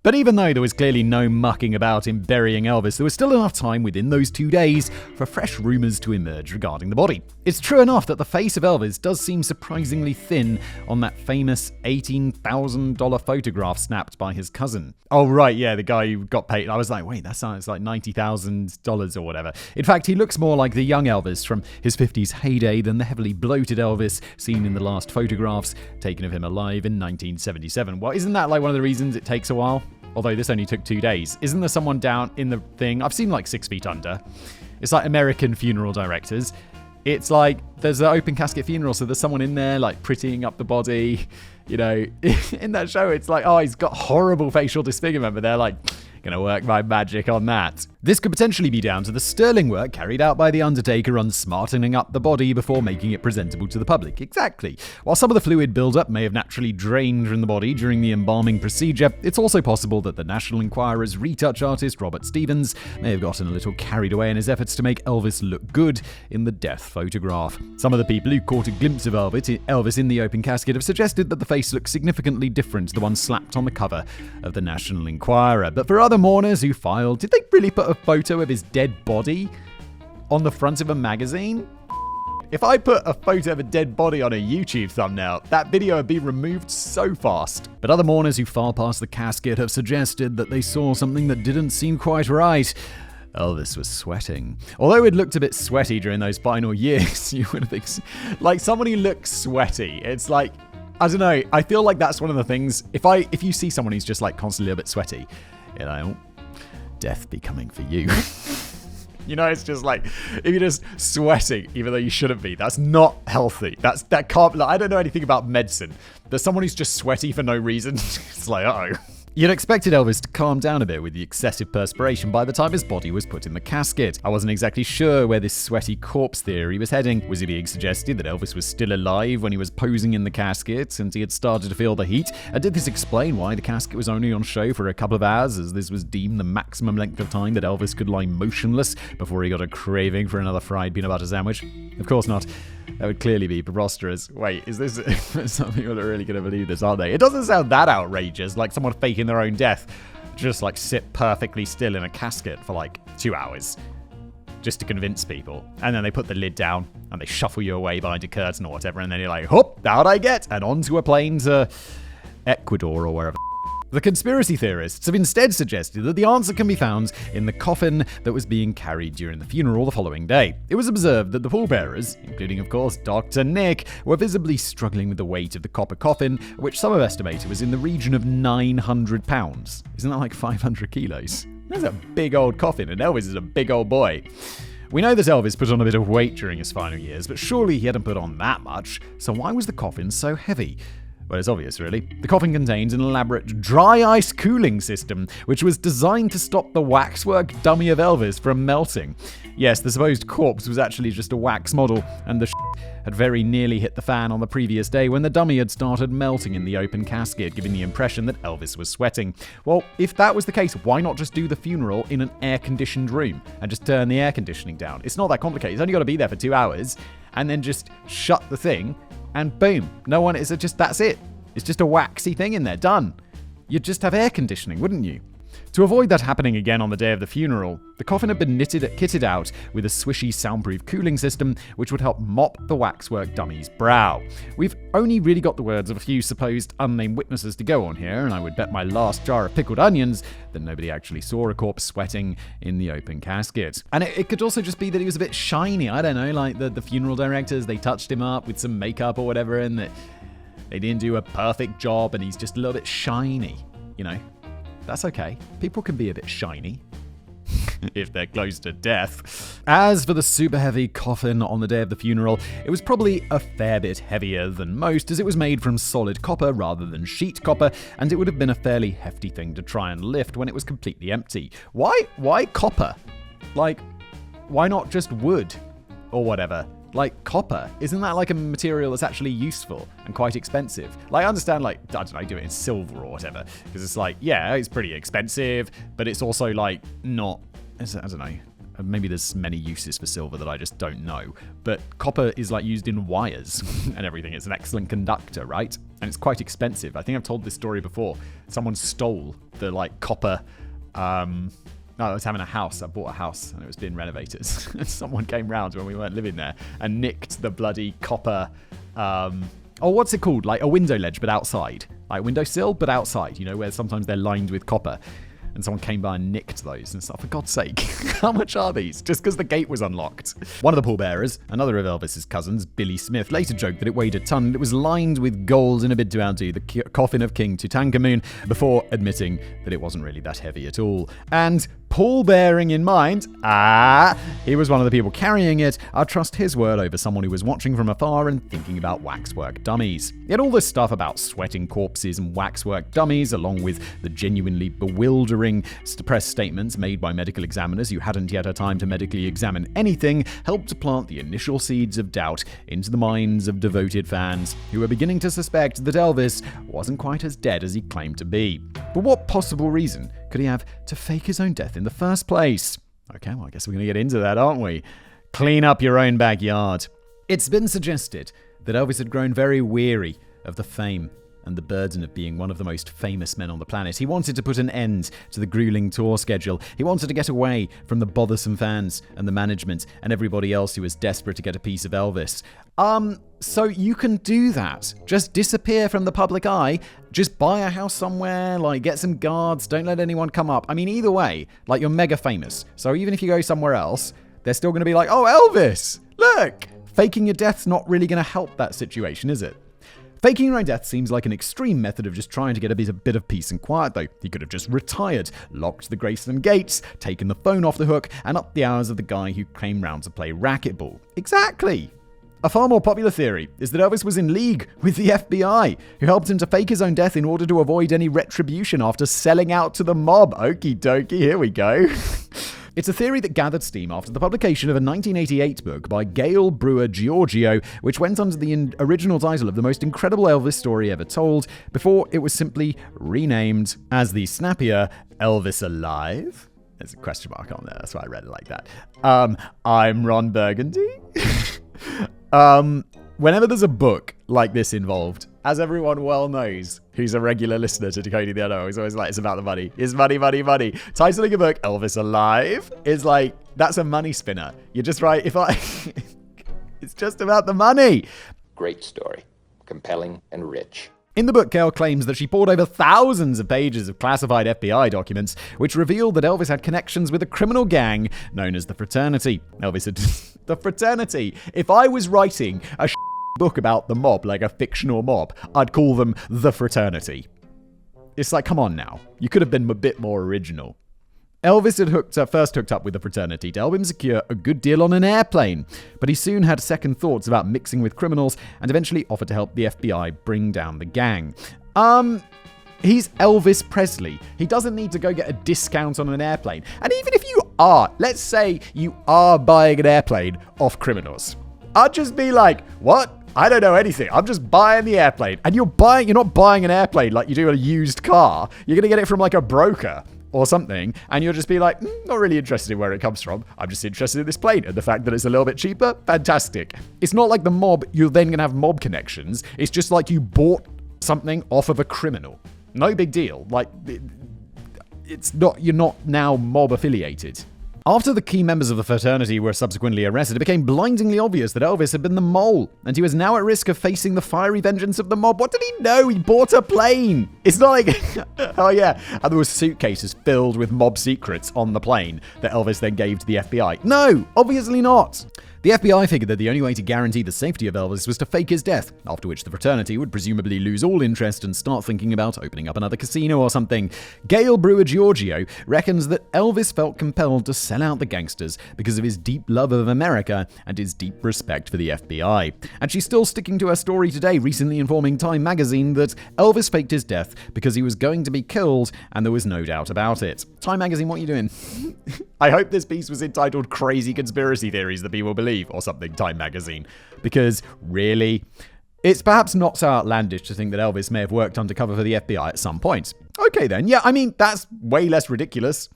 Speaker 1: But even though there was clearly no mucking about in burying Elvis, there was still enough time within those 2 days for fresh rumours to emerge regarding the body. It's true enough that the face of Elvis does seem surprisingly thin on that famous $18,000 photograph snapped by his cousin. Oh, right, yeah, the guy who got paid. I was like, wait, that sounds like $90,000 or whatever. In fact, he looks more like the young Elvis from his 50s heyday than the heavily bloated Elvis seen in the last photographs taken of him alive in 1977. Well, isn't that like one of the reasons it takes a while? Although this only took 2 days. Isn't there someone down in the thing? I've seen like 6 Feet Under. It's like American funeral directors. It's like there's an open casket funeral, so there's someone in there like prettying up the body. You know, in that show, it's like, oh, he's got horrible facial disfigurement, but they're like, gonna work my magic on that. This could potentially be down to the sterling work carried out by the Undertaker on smartening up the body before making it presentable to the public. Exactly. While some of the fluid buildup may have naturally drained from the body during the embalming procedure, it's also possible that the National Enquirer's retouch artist, Robert Stevens, may have gotten a little carried away in his efforts to make Elvis look good in the death photograph. Some of the people who caught a glimpse of Elvis in the open casket have suggested that the face looks significantly different to the one slapped on the cover of the National Enquirer. But for other mourners who filed, did they really put a photo of his dead body? on the front of a magazine? If I put a photo of a dead body on a YouTube thumbnail, that video would be removed so fast. But other mourners who file past the casket have suggested that they saw something that didn't seem quite right. Elvis was sweating. Although it looked a bit sweaty during those final years, you would think, like, someone who looks sweaty, it's like, I don't know, I feel like that's one of the things, if you see someone who's just like constantly a bit sweaty, you're like, oh, death be coming for you. You know, it's just like, if you're just sweating, even though you shouldn't be, that's not healthy. That can't, like, I don't know anything about medicine. There's someone who's just sweaty for no reason. It's like, uh-oh. You'd expected Elvis to calm down a bit with the excessive perspiration by the time his body was put in the casket. I wasn't exactly sure where this sweaty corpse theory was heading. Was it being suggested that Elvis was still alive when he was posing in the casket and he had started to feel the heat? And did this explain why the casket was only on show for a couple of hours, as this was deemed the maximum length of time that Elvis could lie motionless before he got a craving for another fried peanut butter sandwich? Of course not. That would clearly be preposterous. Wait, is this... Some people are really going to believe this, aren't they? It doesn't sound that outrageous, like someone faking their own death. Just, like, sit perfectly still in a casket for, like, 2 hours. Just to convince people. And then they put the lid down, and they shuffle you away behind a curtain or whatever, and then you're like, hop, how'd I get? And onto a plane to Ecuador or wherever. The conspiracy theorists have instead suggested that the answer can be found in the coffin that was being carried during the funeral the following day. It was observed that the pallbearers, including of course Dr. Nick, were visibly struggling with the weight of the copper coffin, which some have estimated was in the region of 900 pounds. Isn't that like 500 kilos? That's a big old coffin, and Elvis is a big old boy. We know that Elvis put on a bit of weight during his final years, but surely he hadn't put on that much, so why was the coffin so heavy? Well, it's obvious, really. The coffin contains an elaborate dry ice cooling system, which was designed to stop the waxwork dummy of Elvis from melting. Yes, the supposed corpse was actually just a wax model, and the had very nearly hit the fan on the previous day when the dummy had started melting in the open casket, giving the impression that Elvis was sweating. Well, if that was the case, why not just do the funeral in an air-conditioned room and just turn the air conditioning down? It's not that complicated. It's only got to be there for 2 hours, and then just shut the thing, and boom, no one is just, that's it. It's just a waxy thing in there, done. You'd just have air conditioning, wouldn't you? To avoid that happening again on the day of the funeral, the coffin had been kitted out with a swishy soundproof cooling system which would help mop the waxwork dummy's brow. We've only really got the words of a few supposed unnamed witnesses to go on here, and I would bet my last jar of pickled onions that nobody actually saw a corpse sweating in the open casket. And it could also just be that he was a bit shiny. I don't know, like the funeral directors, they touched him up with some makeup or whatever, and that they didn't do a perfect job and he's just a little bit shiny, you know? That's okay. People can be a bit shiny if they're close to death. As for the super heavy coffin on the day of the funeral, it was probably a fair bit heavier than most, as it was made from solid copper rather than sheet copper, and it would have been a fairly hefty thing to try and lift when it was completely empty. Why copper? Like, why not just wood or whatever? Like, copper, isn't that like a material that's actually useful and quite expensive? Like, I understand, like, I don't know, do it in silver or whatever, because it's like, yeah, it's pretty expensive, but it's also like not, I don't know, maybe there's many uses for silver that I just don't know, but copper is like used in wires and everything. It's an excellent conductor, right? And it's quite expensive. I think I've told this story before. Someone stole the like copper, no, I was having a house. I bought a house and it was being renovated. And someone came round when we weren't living there and nicked the bloody copper, what's it called? Like a window ledge, but outside. Like windowsill, but outside, you know, where sometimes they're lined with copper. And someone came by and nicked those and stuff. For God's sake, how much are these? Just because the gate was unlocked. One of the pallbearers, another of Elvis's cousins, Billy Smith, later joked that it weighed a ton and it was lined with gold in a bid to outdo the coffin of King Tutankhamun, before admitting that it wasn't really that heavy at all. And pallbearing in mind, he was one of the people carrying it. I'd trust his word over someone who was watching from afar and thinking about waxwork dummies. Yet all this stuff about sweating corpses and waxwork dummies, along with the genuinely bewildering press statements made by medical examiners who hadn't yet had time to medically examine anything, helped to plant the initial seeds of doubt into the minds of devoted fans who were beginning to suspect that Elvis wasn't quite as dead as he claimed to be. But what possible reason could he have to fake his own death in the first place? Okay, well, I guess we're going to get into that, aren't we? Clean up your own backyard. It's been suggested that Elvis had grown very weary of the fame and the burden of being one of the most famous men on the planet. He wanted to put an end to the grueling tour schedule. He wanted to get away from the bothersome fans and the management and everybody else who was desperate to get a piece of Elvis. So you can do that. Just disappear from the public eye. Just buy a house somewhere, like get some guards, don't let anyone come up. I mean, either way, like you're mega famous. So even if you go somewhere else, they're still going to be like, oh, Elvis, look. Faking your death's not really going to help that situation, is it? Faking your own death seems like an extreme method of just trying to get a bit of peace and quiet, though. He could have just retired, locked the gravestone gates, taken the phone off the hook, and upped the hours of the guy who came round to play racquetball. Exactly! A far more popular theory is that Elvis was in league with the FBI, who helped him to fake his own death in order to avoid any retribution after selling out to the mob. Okie dokie, here we go. It's a theory that gathered steam after the publication of a 1988 book by Gail Brewer Giorgio, which went under the original title of The Most Incredible Elvis Story Ever Told, before it was simply renamed as the snappier Elvis Alive. There's a question mark on there, that's why I read it like that. I'm Ron Burgundy. Whenever there's a book like this involved, as everyone well knows, who's a regular listener to Decoding the Unknown, is always like, it's about the money. It's money, money, money. Titling a book, Elvis Alive, is like, that's a money spinner. You're just right. It's just about the money.
Speaker 5: Great story. Compelling and rich.
Speaker 1: In the book, Gail claims that she pored over thousands of pages of classified FBI documents, which revealed that Elvis had connections with a criminal gang known as the Fraternity. Elvis had... the Fraternity. If I was writing a book about the mob, like a fictional mob, I'd call them the Fraternity. It's like, come on now. You could have been a bit more original. Elvis had first hooked up with the Fraternity to help him secure a good deal on an airplane, but he soon had second thoughts about mixing with criminals and eventually offered to help the FBI bring down the gang. He's Elvis Presley. He doesn't need to go get a discount on an airplane. And even if you are, let's say you are buying an airplane off criminals, I'd just be like, what? I don't know anything. I'm just buying the airplane. And you're not buying an airplane like you do a used car. You're going to get it from like a broker or something, and you'll just be like, not really interested in where it comes from. I'm just interested in this plane, and the fact that it's a little bit cheaper, fantastic. It's not like the mob, you're then going to have mob connections. It's just like you bought something off of a criminal. No big deal. Like, you're not now mob affiliated. After the key members of the fraternity were subsequently arrested, it became blindingly obvious that Elvis had been the mole, and he was now at risk of facing the fiery vengeance of the mob. What did he know? He bought a plane. It's not like, oh yeah, and there were suitcases filled with mob secrets on the plane that Elvis then gave to the FBI. No, obviously not. The FBI figured that the only way to guarantee the safety of Elvis was to fake his death, after which the fraternity would presumably lose all interest and start thinking about opening up another casino or something. Gail Brewer Giorgio reckons that Elvis felt compelled to sell out the gangsters because of his deep love of America and his deep respect for the FBI. And she's still sticking to her story today, recently informing Time magazine that Elvis faked his death because he was going to be killed, and there was no doubt about it. Time magazine, what are you doing? I hope this piece was entitled Crazy Conspiracy Theories That People Believe or something, Time magazine. Because, really, it's perhaps not so outlandish to think that Elvis may have worked undercover for the FBI at some point. Okay then, yeah, I mean, that's way less ridiculous.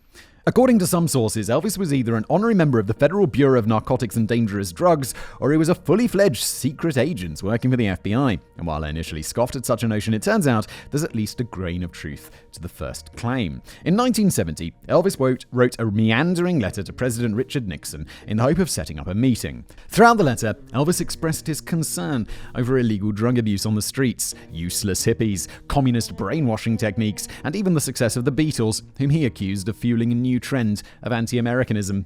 Speaker 1: According to some sources, Elvis was either an honorary member of the Federal Bureau of Narcotics and Dangerous Drugs, or he was a fully fledged secret agent working for the FBI. And while I initially scoffed at such a notion, it turns out there's at least a grain of truth to the first claim. In 1970, Elvis wrote a meandering letter to President Richard Nixon in the hope of setting up a meeting. Throughout the letter, Elvis expressed his concern over illegal drug abuse on the streets, useless hippies, communist brainwashing techniques, and even the success of the Beatles, whom he accused of fueling a new trend of anti-Americanism.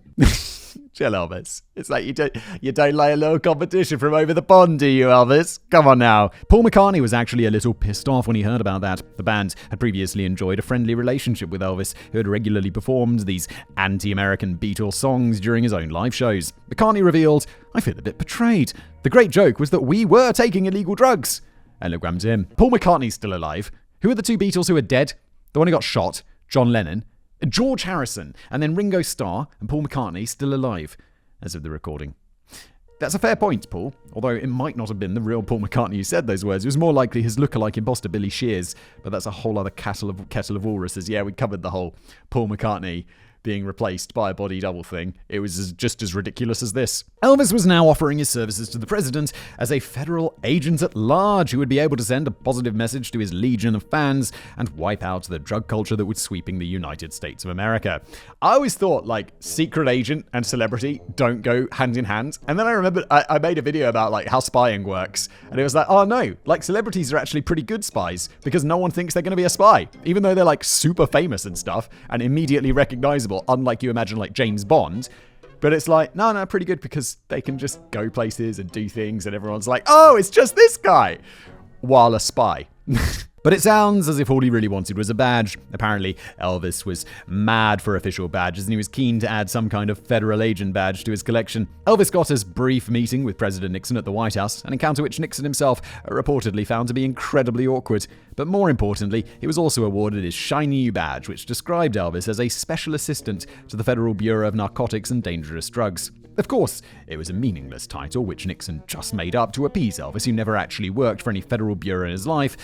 Speaker 1: Chill, Elvis. It's like you don't like a little competition from over the pond, do you, Elvis? Come on now. Paul McCartney was actually a little pissed off when he heard about that. The band had previously enjoyed a friendly relationship with Elvis, who had regularly performed these anti-American Beatles songs during his own live shows. McCartney revealed, "I feel a bit betrayed. The great joke was that we were taking illegal drugs." Elogram to him. Paul McCartney's still alive. Who are the two Beatles who are dead? The one who got shot, John Lennon, George Harrison, and then Ringo Starr and Paul McCartney still alive as of the recording. That's a fair point, Paul, although it might not have been the real Paul McCartney who said those words. It was more likely his lookalike imposter Billy Shears, but that's a whole other kettle of walruses. Yeah, we covered the whole Paul McCartney being replaced by a body double thing. It was just as ridiculous as this. Elvis was now offering his services to the president as a federal agent at large who would be able to send a positive message to his legion of fans and wipe out the drug culture that was sweeping the United States of America. I always thought, like, secret agent and celebrity don't go hand in hand. And then I remember I made a video about, like, how spying works. And it was like, oh no, like, celebrities are actually pretty good spies because no one thinks they're going to be a spy. Even though they're, like, super famous and stuff and immediately recognizable, unlike you imagine, like, James Bond. But it's like, no, pretty good because they can just go places and do things and everyone's like, oh, it's just this guy, while a spy. But it sounds as if all he really wanted was a badge. Apparently, Elvis was mad for official badges and he was keen to add some kind of federal agent badge to his collection. Elvis got a brief meeting with President Nixon at the White House, an encounter which Nixon himself reportedly found to be incredibly awkward. But more importantly, he was also awarded his shiny new badge, which described Elvis as a special assistant to the Federal Bureau of Narcotics and Dangerous Drugs. Of course, it was a meaningless title, which Nixon just made up to appease Elvis, who never actually worked for any federal bureau in his life.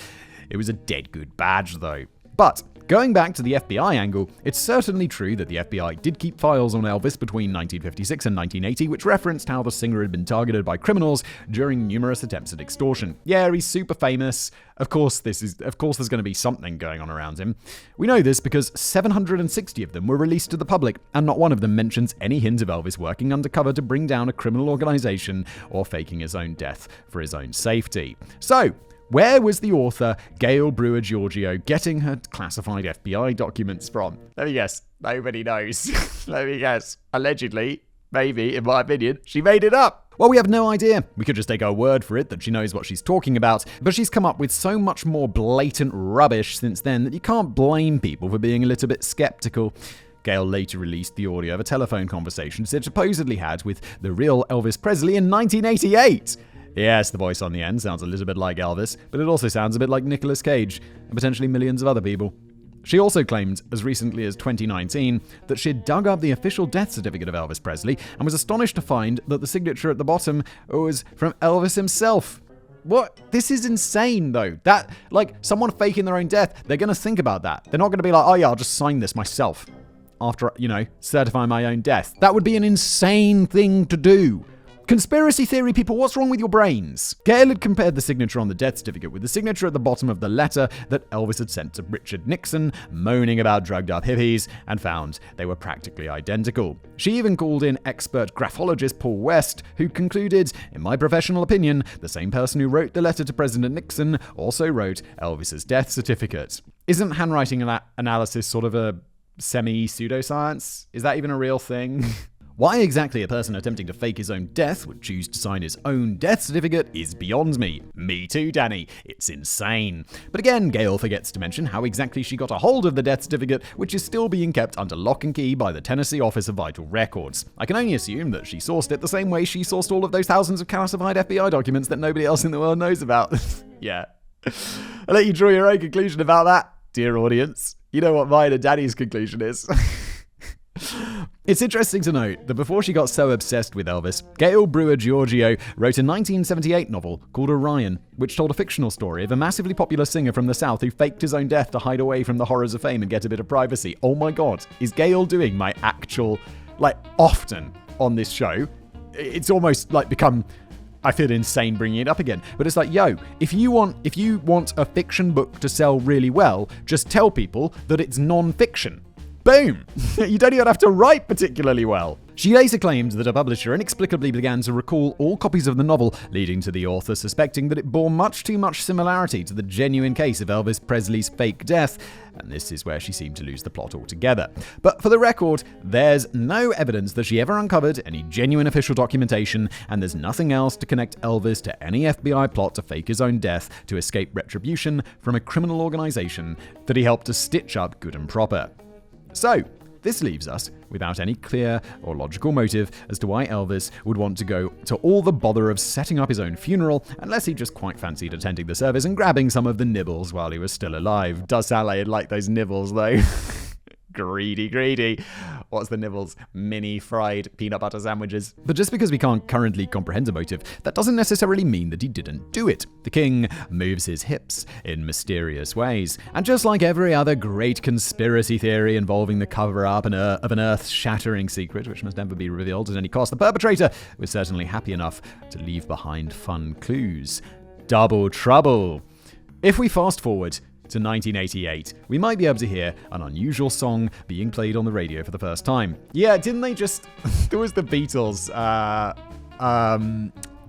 Speaker 1: It was a dead good badge, though. But going back to the FBI angle, it's certainly true that the FBI did keep files on Elvis between 1956 and 1980, which referenced how the singer had been targeted by criminals during numerous attempts at extortion. Yeah, he's super famous. Of course, there's going to be something going on around him. We know this because 760 of them were released to the public, and not one of them mentions any hint of Elvis working undercover to bring down a criminal organization or faking his own death for his own safety. So, where was the author, Gail Brewer Giorgio, getting her classified FBI documents from? Let me guess. Nobody knows. Let me guess. Allegedly, maybe, in my opinion, she made it up. Well, we have no idea. We could just take her word for it that she knows what she's talking about, but she's come up with so much more blatant rubbish since then that you can't blame people for being a little bit skeptical. Gail later released the audio of a telephone conversation she supposedly had with the real Elvis Presley in 1988. Yes, the voice on the end sounds a little bit like Elvis, but it also sounds a bit like Nicolas Cage, and potentially millions of other people. She also claimed, as recently as 2019, that she had dug up the official death certificate of Elvis Presley and was astonished to find that the signature at the bottom was from Elvis himself. What? This is insane, though. That, like, someone faking their own death, they're going to think about that. They're not going to be like, oh yeah, I'll just sign this myself after, certifying my own death. That would be an insane thing to do. Conspiracy theory people, what's wrong with your brains? Gail had compared the signature on the death certificate with the signature at the bottom of the letter that Elvis had sent to Richard Nixon, moaning about drugged up hippies, and found they were practically identical. She even called in expert graphologist Paul West, who concluded, in my professional opinion, the same person who wrote the letter to President Nixon also wrote Elvis's death certificate. Isn't handwriting analysis sort of a semi-pseudoscience? Is that even a real thing? Why exactly a person attempting to fake his own death would choose to sign his own death certificate is beyond me. Me too, Danny. It's insane. But again, Gail forgets to mention how exactly she got a hold of the death certificate, which is still being kept under lock and key by the Tennessee Office of Vital Records. I can only assume that she sourced it the same way she sourced all of those thousands of classified FBI documents that nobody else in the world knows about. Yeah. I'll let you draw your own conclusion about that, dear audience. You know what mine and Danny's conclusion is. It's interesting to note that before she got so obsessed with Elvis, Gail Brewer Giorgio wrote a 1978 novel called Orion, which told a fictional story of a massively popular singer from the South who faked his own death to hide away from the horrors of fame and get a bit of privacy. Oh my god, is Gail doing my actual, often on this show? It's almost become, I feel insane bringing it up again. But it's like, yo, if you want a fiction book to sell really well, just tell people that it's non-fiction. Boom! You don't even have to write particularly well. She later claimed that a publisher inexplicably began to recall all copies of the novel, leading to the author suspecting that it bore much too much similarity to the genuine case of Elvis Presley's fake death, and this is where she seemed to lose the plot altogether. But for the record, there's no evidence that she ever uncovered any genuine official documentation, and there's nothing else to connect Elvis to any FBI plot to fake his own death to escape retribution from a criminal organization that he helped to stitch up good and proper. So, this leaves us without any clear or logical motive as to why Elvis would want to go to all the bother of setting up his own funeral unless he just quite fancied attending the service and grabbing some of the nibbles while he was still alive. Does sound like he'd like those nibbles, though. Greedy, greedy. What's the nibbles? Mini fried peanut butter sandwiches. But just because we can't currently comprehend a motive, that doesn't necessarily mean that he didn't do it. The king moves his hips in mysterious ways. And just like every other great conspiracy theory involving the cover-up of an earth-shattering secret, which must never be revealed at any cost, the perpetrator was certainly happy enough to leave behind fun clues. Double trouble. If we fast forward to 1988, we might be able to hear an unusual song being played on the radio for the first time. Yeah, didn't they just... There was the Beatles.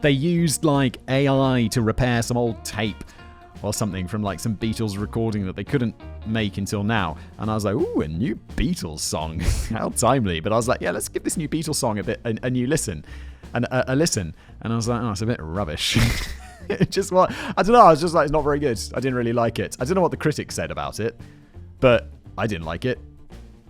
Speaker 1: They used, like, AI to repair some old tape or something from, like, some Beatles recording that they couldn't make until now. And I was like, ooh, a new Beatles song. How timely. But I was like, yeah, let's give this new Beatles song a new listen. And a listen. And I was like, oh, it's a bit rubbish. I don't know, I was just like, it's not very good. I didn't really like it. I don't know what the critics said about it, but I didn't like it.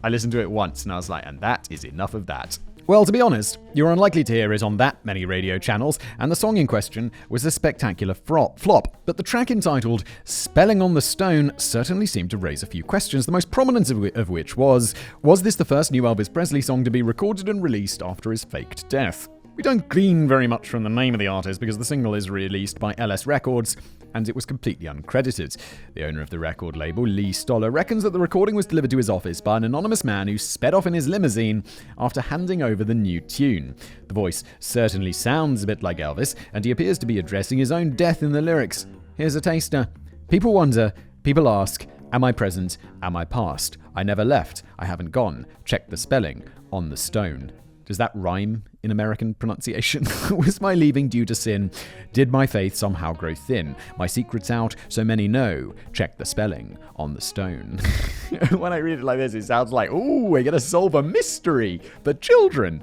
Speaker 1: I listened to it once and I was like, and that is enough of that. Well, to be honest, you're unlikely to hear it on that many radio channels, and the song in question was a spectacular flop. But the track entitled Spelling on the Stone certainly seemed to raise a few questions, the most prominent of which was this the first new Elvis Presley song to be recorded and released after his faked death? We don't glean very much from the name of the artist because the single is released by LS Records and it was completely uncredited. The owner of the record label, Lee Stoller, reckons that the recording was delivered to his office by an anonymous man who sped off in his limousine after handing over the new tune. The voice certainly sounds a bit like Elvis, and he appears to be addressing his own death in the lyrics. Here's a taster. People wonder, people ask, am I present, am I past? I never left, I haven't gone. Check the spelling on the stone. Does that rhyme in American pronunciation? Was my leaving due to sin? Did my faith somehow grow thin? My secret's out, so many know. Check the spelling on the stone. When I read it like this, it sounds like, ooh, we're going to solve a mystery for children.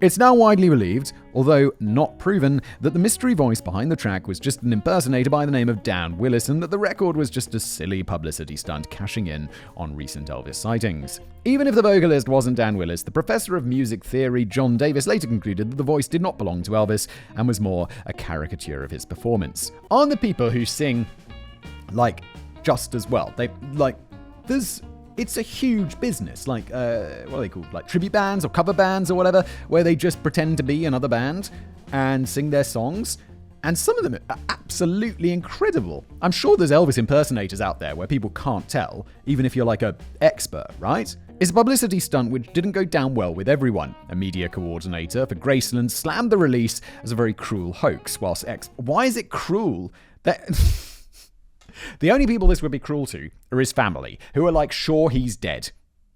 Speaker 1: It's now widely believed, although not proven, that the mystery voice behind the track was just an impersonator by the name of Dan Willis, and that the record was just a silly publicity stunt cashing in on recent Elvis sightings. Even if the vocalist wasn't Dan Willis, the professor of music theory John Davis later concluded that the voice did not belong to Elvis and was more a caricature of his performance. Aren't the people who sing, like, just as well? It's a huge business, like, what are they called? Like tribute bands or cover bands or whatever, where they just pretend to be another band and sing their songs. And some of them are absolutely incredible. I'm sure there's Elvis impersonators out there where people can't tell, even if you're like an expert, right? It's a publicity stunt which didn't go down well with everyone. A media coordinator for Graceland slammed the release as a very cruel hoax, whilst Why is it cruel? The only people this would be cruel to are his family, who are like, sure, he's dead,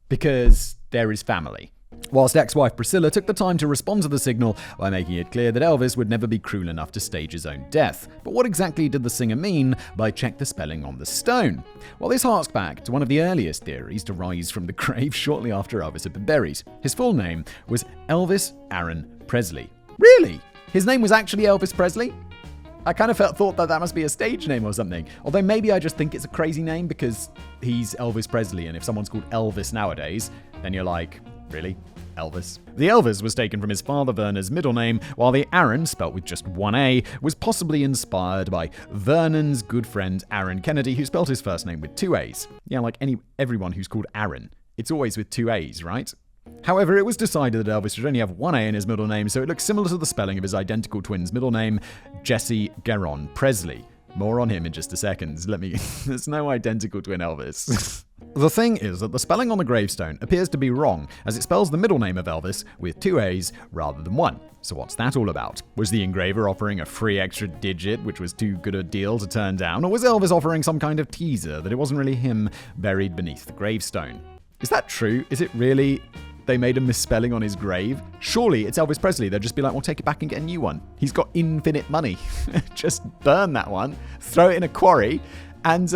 Speaker 1: because they're his family. Whilst ex-wife Priscilla took the time to respond to the signal by making it clear that Elvis would never be cruel enough to stage his own death. But what exactly did the singer mean by check the spelling on the stone? Well, this harks back to one of the earliest theories to rise from the grave shortly after Elvis had been buried. His full name was Elvis Aaron Presley. Really? His name was actually Elvis Presley? I kind of thought that must be a stage name or something. Although maybe I just think it's a crazy name because he's Elvis Presley, and if someone's called Elvis nowadays, then you're like, really? Elvis? The Elvis was taken from his father Verner's middle name, while the Aaron, spelt with just one A, was possibly inspired by Vernon's good friend Aaron Kennedy, who spelt his first name with two A's. Yeah, like everyone who's called Aaron. It's always with two A's, right? However, it was decided that Elvis should only have one A in his middle name, so it looks similar to the spelling of his identical twin's middle name, Jesse Garon Presley. More on him in just a second. There's no identical twin Elvis. The thing is that the spelling on the gravestone appears to be wrong, as it spells the middle name of Elvis with two A's rather than one. So what's that all about? Was the engraver offering a free extra digit, which was too good a deal to turn down, or was Elvis offering some kind of teaser that it wasn't really him buried beneath the gravestone? Is that true? Is it really... they made a misspelling on his grave? Surely it's Elvis Presley. They'll just be like, well, take it back and get a new one. He's got infinite money. Just burn that one, throw it in a quarry, and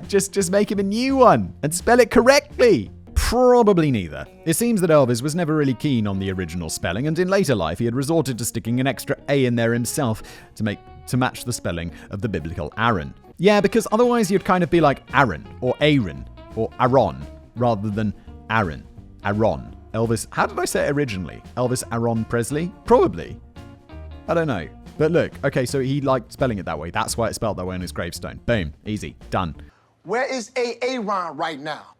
Speaker 1: just make him a new one and spell it correctly. Probably neither. It seems that Elvis was never really keen on the original spelling, and in later life he had resorted to sticking an extra A in there himself to match the spelling of the biblical Aaron. Yeah, because otherwise you'd kind of be like Aaron or Aaron or Aaron rather than Aaron. Aaron. Elvis, how did I say it originally? Elvis Aaron Presley? Probably. I don't know. But look, okay, so he liked spelling it that way. That's why it's spelled that way on his gravestone. Boom. Easy. Done.
Speaker 6: Where is Aaron right now?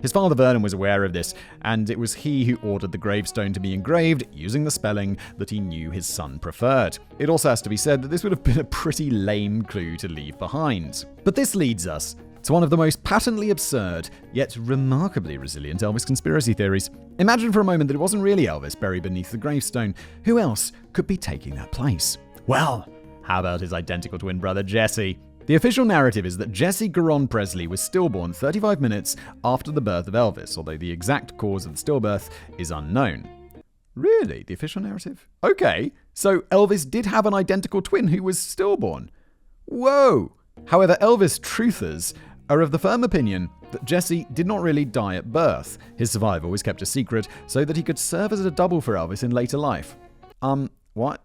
Speaker 1: His father Vernon was aware of this, and it was he who ordered the gravestone to be engraved using the spelling that he knew his son preferred. It also has to be said that this would have been a pretty lame clue to leave behind. But this leads us to one of the most patently absurd, yet remarkably resilient Elvis conspiracy theories. Imagine for a moment that it wasn't really Elvis buried beneath the gravestone. Who else could be taking that place? Well, how about his identical twin brother Jesse? The official narrative is that Jesse Garon Presley was stillborn 35 minutes after the birth of Elvis, although the exact cause of the stillbirth is unknown. Really? The official narrative? Okay, so Elvis did have an identical twin who was stillborn. Whoa! However, Elvis truthers are of the firm opinion that Jesse did not really die at birth. His survival was kept a secret so that he could serve as a double for Elvis in later life. What?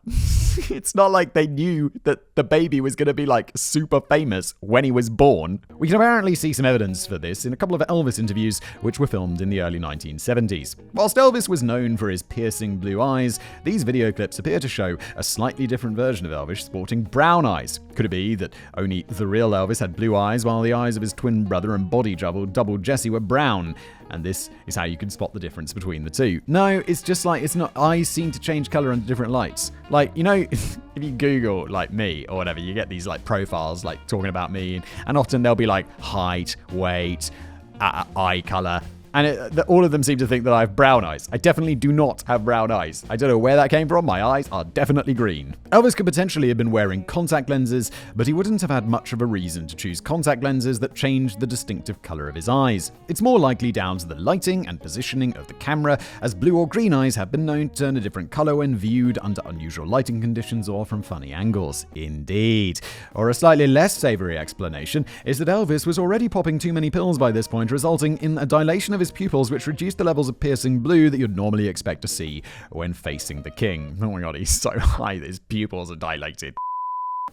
Speaker 1: It's not like they knew that the baby was going to be like super famous when he was born. We can apparently see some evidence for this in a couple of Elvis interviews which were filmed in the early 1970s. Whilst Elvis was known for his piercing blue eyes, these video clips appear to show a slightly different version of Elvis sporting brown eyes. Could it be that only the real Elvis had blue eyes while the eyes of his twin brother and body double Jesse were brown? And this is how you can spot the difference between the two. No, it's just like, it's not, eyes seem to change color under different lights. Like, you know, if you Google like me or whatever, you get these like profiles like talking about me, and often they'll be like height, weight, eye color. And all of them seem to think that I have brown eyes. I definitely do not have brown eyes. I don't know where that came from. My eyes are definitely green. Elvis could potentially have been wearing contact lenses, but he wouldn't have had much of a reason to choose contact lenses that changed the distinctive color of his eyes. It's more likely down to the lighting and positioning of the camera, as blue or green eyes have been known to turn a different color when viewed under unusual lighting conditions or from funny angles. Indeed. Or a slightly less savory explanation is that Elvis was already popping too many pills by this point, resulting in a dilation of his pupils, which reduced the levels of piercing blue that you'd normally expect to see when facing the king. Oh my god, he's so high that his pupils are dilated.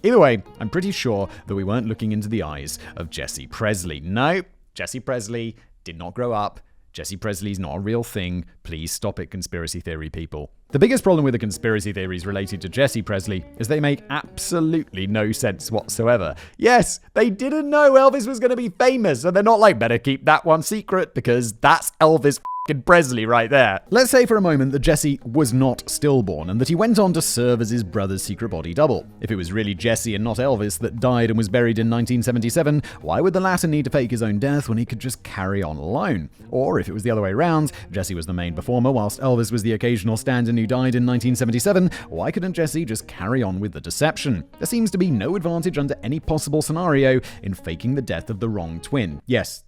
Speaker 1: Either way, I'm pretty sure that we weren't looking into the eyes of Jesse Presley. No, Jesse Presley did not grow up. Jesse Presley's not a real thing. Please stop it, conspiracy theory people. The biggest problem with the conspiracy theories related to Jesse Presley is they make absolutely no sense whatsoever. Yes, they didn't know Elvis was going to be famous, and they're not like, better keep that one secret because that's Elvis Presley right there. Let's say for a moment that Jesse was not stillborn and that he went on to serve as his brother's secret body double. If it was really Jesse and not Elvis that died and was buried in 1977, why would the latter need to fake his own death when he could just carry on alone? Or if it was the other way around, Jesse was the main performer whilst Elvis was the occasional stand-in who died in 1977, why couldn't Jesse just carry on with the deception? There seems to be no advantage under any possible scenario in faking the death of the wrong twin. Yes,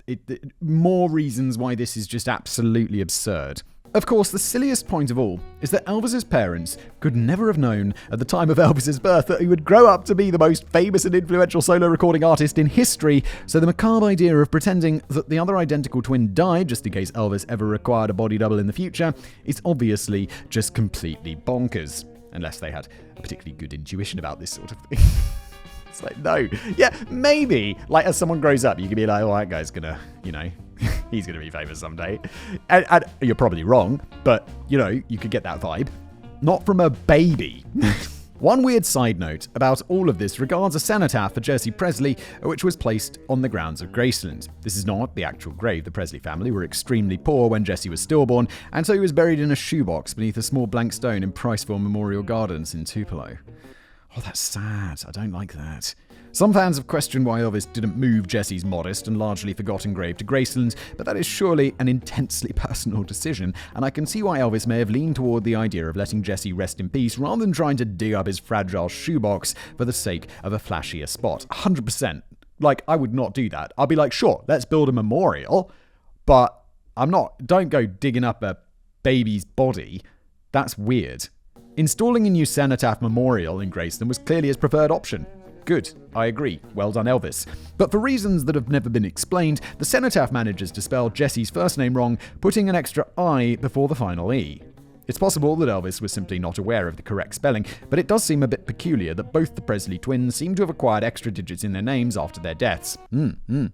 Speaker 1: more reasons why this is just absolutely absurd. Of course, the silliest point of all is that Elvis's parents could never have known at the time of Elvis's birth that he would grow up to be the most famous and influential solo recording artist in history, so the macabre idea of pretending that the other identical twin died just in case Elvis ever required a body double in the future is obviously just completely bonkers, unless they had a particularly good intuition about this sort of thing. It's like, no. Yeah, maybe, like, as someone grows up, you can be like, oh, that guy's gonna, you know, he's gonna be famous someday. And you're probably wrong, but, you know, you could get that vibe. Not from a baby. One weird side note about all of this regards a cenotaph for Jesse Presley, which was placed on the grounds of Graceland. This is not the actual grave. The Presley family were extremely poor when Jesse was stillborn, and so he was buried in a shoebox beneath a small blank stone in Priceville Memorial Gardens in Tupelo. Oh, that's sad. I don't like that. Some fans have questioned why Elvis didn't move Jesse's modest and largely forgotten grave to Graceland, but that is surely an intensely personal decision, and I can see why Elvis may have leaned toward the idea of letting Jesse rest in peace rather than trying to dig up his fragile shoebox for the sake of a flashier spot. 100%. Like, I would not do that. I'll be like, sure, let's build a memorial, but don't go digging up a baby's body. That's weird. Installing a new cenotaph memorial in Graceland was clearly his preferred option. Good, I agree. Well done, Elvis. But for reasons that have never been explained, the cenotaph manages to spell Jesse's first name wrong, putting an extra I before the final E. It's possible that Elvis was simply not aware of the correct spelling, but it does seem a bit peculiar that both the Presley twins seem to have acquired extra digits in their names after their deaths.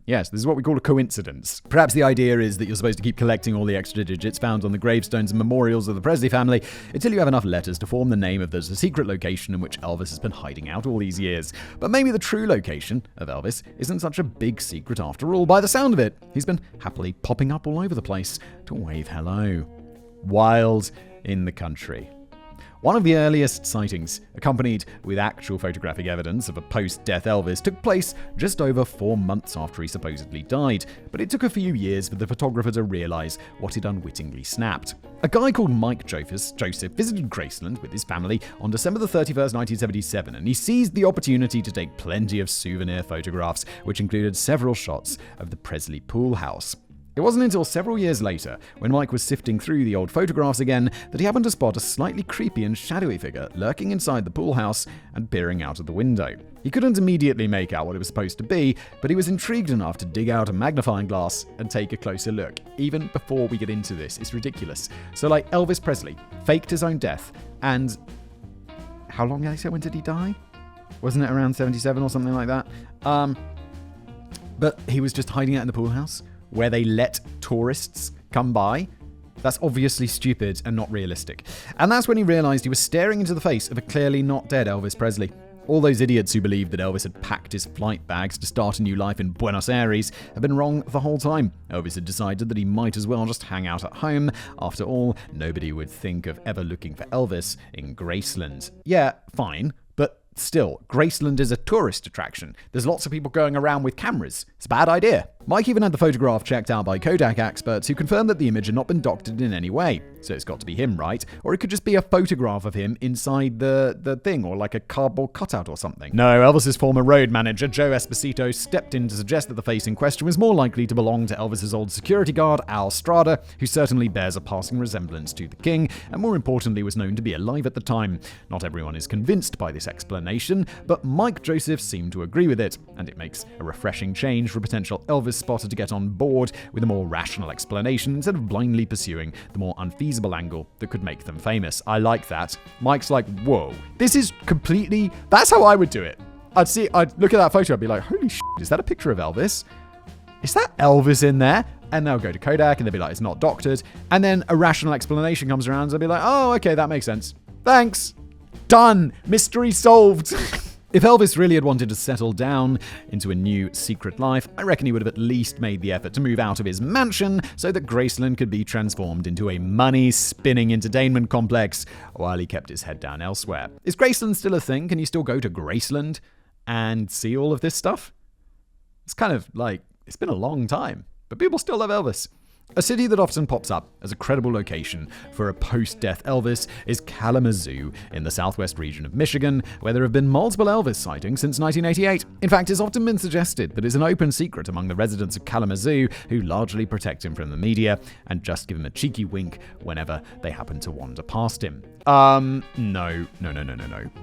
Speaker 1: Yes, this is what we call a coincidence. Perhaps the idea is that you're supposed to keep collecting all the extra digits found on the gravestones and memorials of the Presley family until you have enough letters to form the name of the secret location in which Elvis has been hiding out all these years. But maybe the true location of Elvis isn't such a big secret after all. By the sound of it, he's been happily popping up all over the place to wave hello. Wild in the country. One of the earliest sightings, accompanied with actual photographic evidence of a post-death Elvis, took place just over 4 months after he supposedly died, but it took a few years for the photographer to realize what he'd unwittingly snapped. A guy called Mike Joseph visited Graceland with his family on December 31st, 1977, and he seized the opportunity to take plenty of souvenir photographs, which included several shots of the Presley pool house. It wasn't until several years later, when Mike was sifting through the old photographs again, that he happened to spot a slightly creepy and shadowy figure lurking inside the pool house and peering out of the window. He couldn't immediately make out what it was supposed to be, but he was intrigued enough to dig out a magnifying glass and take a closer look. Even before we get into this, it's ridiculous. So Elvis Presley faked his own death, and how long did I say, when did he die? Wasn't it around 77 or something like that? But he was just hiding out in the pool house, where they let tourists come by. That's obviously stupid and not realistic. And that's when he realized he was staring into the face of a clearly not dead Elvis Presley. All those idiots who believed that Elvis had packed his flight bags to start a new life in Buenos Aires have been wrong the whole time. Elvis had decided that he might as well just hang out at home. After all, nobody would think of ever looking for Elvis in Graceland. Yeah, fine, but still, Graceland is a tourist attraction. There's lots of people going around with cameras. It's a bad idea. Mike even had the photograph checked out by Kodak experts who confirmed that the image had not been doctored in any way. So it's got to be him, right? Or it could just be a photograph of him inside the thing, or like a cardboard cutout or something. No, Elvis's former road manager, Joe Esposito, stepped in to suggest that the face in question was more likely to belong to Elvis's old security guard, Al Strada, who certainly bears a passing resemblance to the king, and more importantly was known to be alive at the time. Not everyone is convinced by this explanation, but Mike Joseph seemed to agree with it, and it makes a refreshing change for a potential Elvis spotter to get on board with a more rational explanation instead of blindly pursuing the more unfeasible angle that could make them famous. I like that. Mike's like, whoa, this is completely... That's how I would do it. I'd look at that photo, I'd be like, holy shit, is that a picture of Elvis? Is that Elvis in there? And they'll go to Kodak and they'll be like, it's not doctored. And then a rational explanation comes around and they'll be like, oh, okay, that makes sense. Thanks. Done. Mystery solved. If Elvis really had wanted to settle down into a new secret life, I reckon he would have at least made the effort to move out of his mansion so that Graceland could be transformed into a money-spinning entertainment complex while he kept his head down elsewhere. Is Graceland still a thing? Can you still go to Graceland and see all of this stuff? It's kind of like, it's been a long time, but people still love Elvis. A city that often pops up as a credible location for a post-death Elvis is Kalamazoo in the southwest region of Michigan, where there have been multiple Elvis sightings since 1988. In fact, it's often been suggested that it's an open secret among the residents of Kalamazoo, who largely protect him from the media and just give him a cheeky wink whenever they happen to wander past him. No.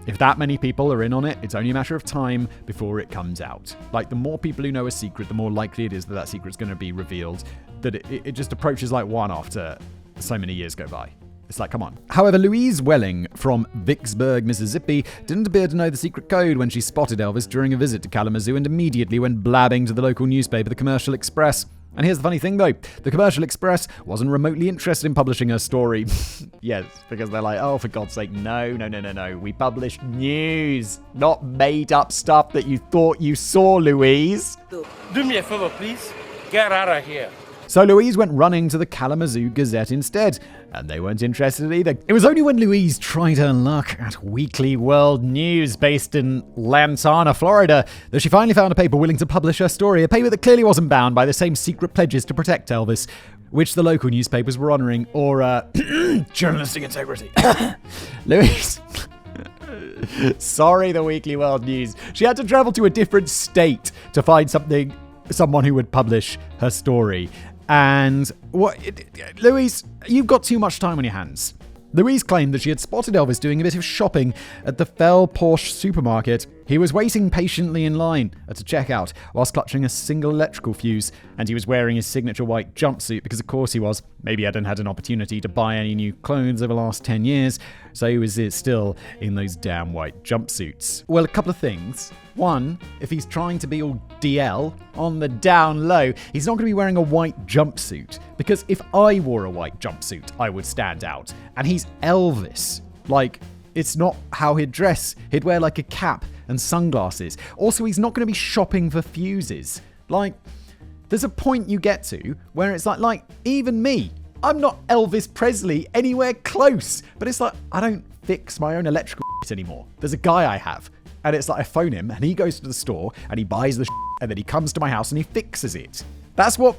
Speaker 1: If that many people are in on it, it's only a matter of time before it comes out. Like, the more people who know a secret, the more likely it is that that secret's going to be revealed, that it just approaches like one after so many years go by. It's like, come on. However, Louise Welling from Vicksburg, Mississippi, didn't appear to know the secret code when she spotted Elvis during a visit to Kalamazoo and immediately went blabbing to the local newspaper, the Commercial Express. And here's the funny thing, though. The Commercial Express wasn't remotely interested in publishing her story. Yes, because they're like, oh, for God's sake, no. We publish news, not made-up stuff that you thought you saw, Louise.
Speaker 6: Do me a favor, please. Get out of here.
Speaker 1: So Louise went running to the Kalamazoo Gazette instead, and they weren't interested either. It was only when Louise tried her luck at Weekly World News, based in Lantana, Florida, that she finally found a paper willing to publish her story, a paper that clearly wasn't bound by the same secret pledges to protect Elvis, which the local newspapers were honoring, or journalistic integrity. Louise... Sorry, the Weekly World News. She had to travel to a different state to find someone who would publish her story. And Louise, you've got too much time on your hands. Louise claimed that she had spotted Elvis doing a bit of shopping at the Fell Porsche supermarket He was waiting patiently in line at a checkout whilst clutching a single electrical fuse, and he was wearing his signature white jumpsuit because of course he was. Maybe he hadn't had an opportunity to buy any new clothes over the last 10 years, so he was still in those damn white jumpsuits. Well, a couple of things. One, if he's trying to be all DL on the down low, he's not going to be wearing a white jumpsuit, because if I wore a white jumpsuit, I would stand out. And he's Elvis. Like, it's not how he'd dress. He'd wear like a cap and sunglasses. Also, he's not going to be shopping for fuses. Like, there's a point you get to where it's like even me, I'm not Elvis Presley anywhere close. But it's like, I don't fix my own electrical anymore. There's a guy I have, and it's like I phone him, and he goes to the store, and he buys the and then he comes to my house, and he fixes it. That's what...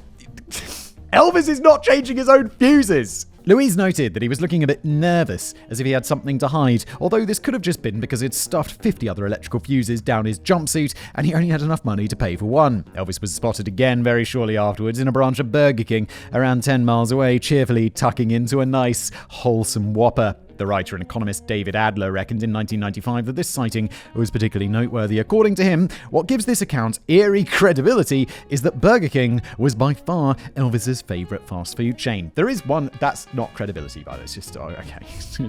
Speaker 1: Elvis is not changing his own fuses. Louise noted that he was looking a bit nervous, as if he had something to hide, although this could have just been because he'd stuffed 50 other electrical fuses down his jumpsuit, and he only had enough money to pay for one. Elvis was spotted again very shortly afterwards in a branch of Burger King, around 10 miles away, cheerfully tucking into a nice, wholesome Whopper. The writer and economist David Adler reckoned in 1995 that this sighting was particularly noteworthy. According to him, what gives this account eerie credibility is that Burger King was by far Elvis's favorite fast food chain. There is one that's not credibility, but it's just, okay,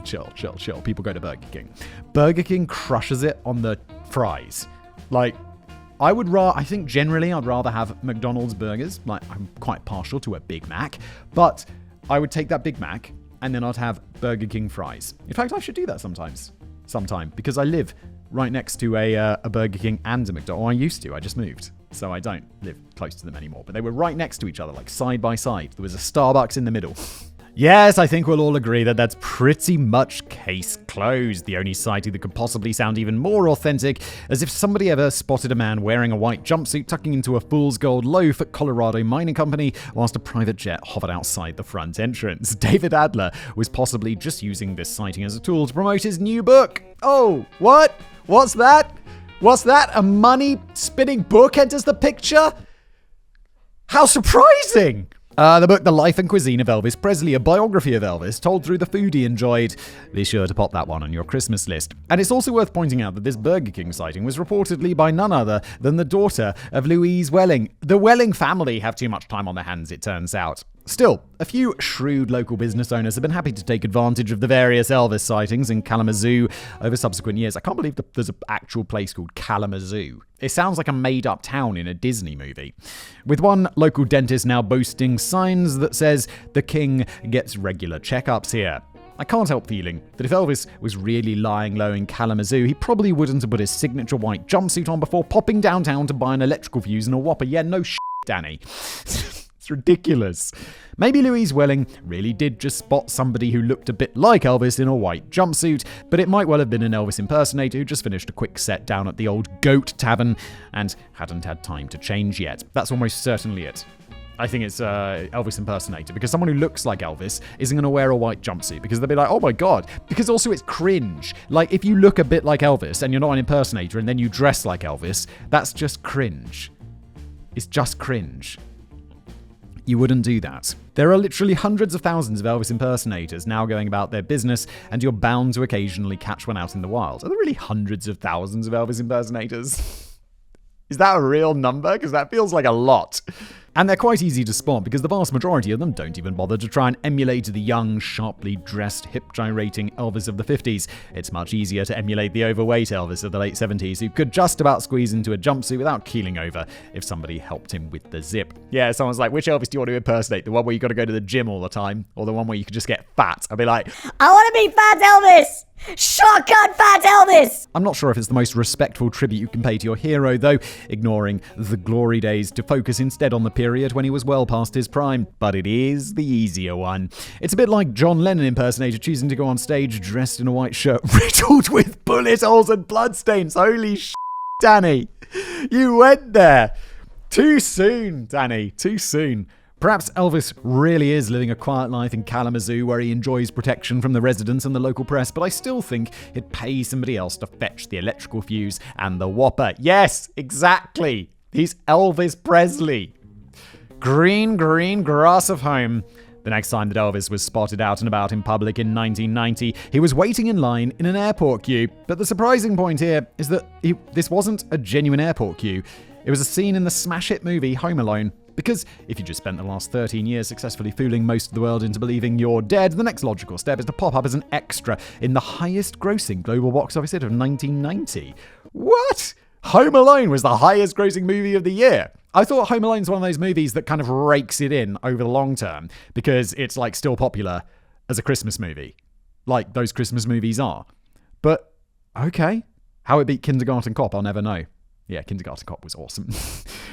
Speaker 1: chill. People go to Burger King. Burger King crushes it on the fries. Like, I think generally I'd rather have McDonald's burgers. Like, I'm quite partial to a Big Mac, but I would take that Big Mac and then I'd have Burger King fries. In fact, I should do that sometime, because I live right next to a Burger King and a McDonald's. I used to, I just moved, so I don't live close to them anymore. But they were right next to each other, like side by side. There was a Starbucks in the middle. Yes, I think we'll all agree that that's pretty much case closed. The only sighting that could possibly sound even more authentic as if somebody ever spotted a man wearing a white jumpsuit tucking into a fool's gold loaf at Colorado Mining Company whilst a private jet hovered outside the front entrance. David Adler was possibly just using this sighting as a tool to promote his new book. Oh, what? What's that? What's that? A money-spinning book enters the picture? How surprising! The book, The Life and Cuisine of Elvis Presley, a biography of Elvis, told through the food he enjoyed. Be sure to pop that one on your Christmas list. And it's also worth pointing out that this Burger King sighting was reportedly by none other than the daughter of Louise Welling. The Welling family have too much time on their hands, it turns out. Still, a few shrewd local business owners have been happy to take advantage of the various Elvis sightings in Kalamazoo over subsequent years. I can't believe that there's an actual place called Kalamazoo. It sounds like a made-up town in a Disney movie. With one local dentist now boasting signs that says the king gets regular checkups here. I can't help feeling that if Elvis was really lying low in Kalamazoo, he probably wouldn't have put his signature white jumpsuit on before popping downtown to buy an electrical fuse and a Whopper. Yeah, no shit, Danny. It's ridiculous. Maybe Louise Welling really did just spot somebody who looked a bit like Elvis in a white jumpsuit, but it might well have been an Elvis impersonator who just finished a quick set down at the old Goat Tavern and hadn't had time to change yet. That's almost certainly it. I think it's Elvis impersonator, because someone who looks like Elvis isn't going to wear a white jumpsuit because they'll be like, oh my god. Because also it's cringe. Like, if you look a bit like Elvis and you're not an impersonator and then you dress like Elvis, that's just cringe. It's just cringe. You wouldn't do that. There are literally hundreds of thousands of Elvis impersonators now going about their business, and you're bound to occasionally catch one out in the wild. Are there really hundreds of thousands of Elvis impersonators? Is that a real number? Because that feels like a lot. And they're quite easy to spot because the vast majority of them don't even bother to try and emulate the young, sharply dressed, hip-gyrating Elvis of the 50s. It's much easier to emulate the overweight Elvis of the late 70s, who could just about squeeze into a jumpsuit without keeling over if somebody helped him with the zip. Yeah, someone's like, which Elvis do you want to impersonate? The one where you got to go to the gym all the time, or the one where you could just get fat? I'd be like,
Speaker 7: I want to be Fat Elvis! Shotgun Fat Elvis!
Speaker 1: I'm not sure if it's the most respectful tribute you can pay to your hero, though, ignoring the glory days to focus instead on the period when he was well past his prime. But it is the easier one. It's a bit like John Lennon impersonator choosing to go on stage dressed in a white shirt riddled with bullet holes and bloodstains. Holy shit, Danny. You went there. Too soon, Danny. Too soon. Perhaps Elvis really is living a quiet life in Kalamazoo where he enjoys protection from the residents and the local press, but I still think he'd pay somebody else to fetch the electrical fuse and the Whopper. Yes, exactly. He's Elvis Presley. Green, green grass of home. The next time that Elvis was spotted out and about in public in 1990, he was waiting in line in an airport queue. But the surprising point here is that this wasn't a genuine airport queue. It was a scene in the smash hit movie Home Alone. Because if you just spent the last 13 years successfully fooling most of the world into believing you're dead, the next logical step is to pop up as an extra in the highest grossing global box office hit of 1990. What? Home Alone was the highest grossing movie of the year. I thought Home Alone's one of those movies that kind of rakes it in over the long term because it's like still popular as a Christmas movie, like those Christmas movies are. But okay, how it beat Kindergarten Cop, I'll never know. Yeah, Kindergarten Cop was awesome.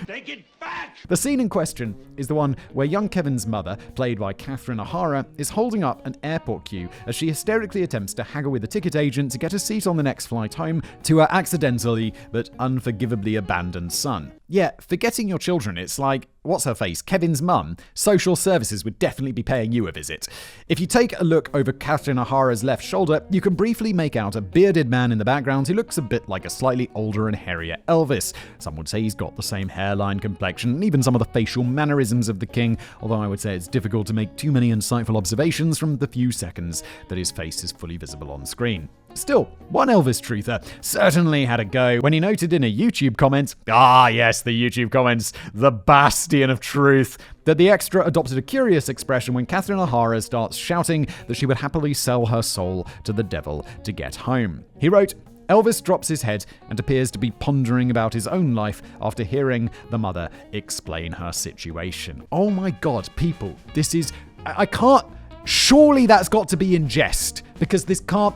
Speaker 6: Take it back!
Speaker 1: The scene in question is the one where young Kevin's mother, played by Catherine O'Hara, is holding up an airport queue as she hysterically attempts to haggle with the ticket agent to get a seat on the next flight home to her accidentally but unforgivably abandoned son. Yeah, forgetting your children, it's like, what's her face? Kevin's mum. Social services would definitely be paying you a visit. If you take a look over Catherine O'Hara's left shoulder, you can briefly make out a bearded man in the background who looks a bit like a slightly older and hairier Elvis. Some would say he's got the same hairline, complexion, and even some of the facial mannerisms of the king, although I would say it's difficult to make too many insightful observations from the few seconds that his face is fully visible on screen. Still, one Elvis truther certainly had a go when he noted in a YouTube comment, yes, the YouTube comments, the bastion of truth, that the extra adopted a curious expression when Catherine O'Hara starts shouting that she would happily sell her soul to the devil to get home. He wrote, Elvis drops his head and appears to be pondering about his own life after hearing the mother explain her situation. Oh my God, people, this is... I can't... Surely that's got to be in jest, because this can't...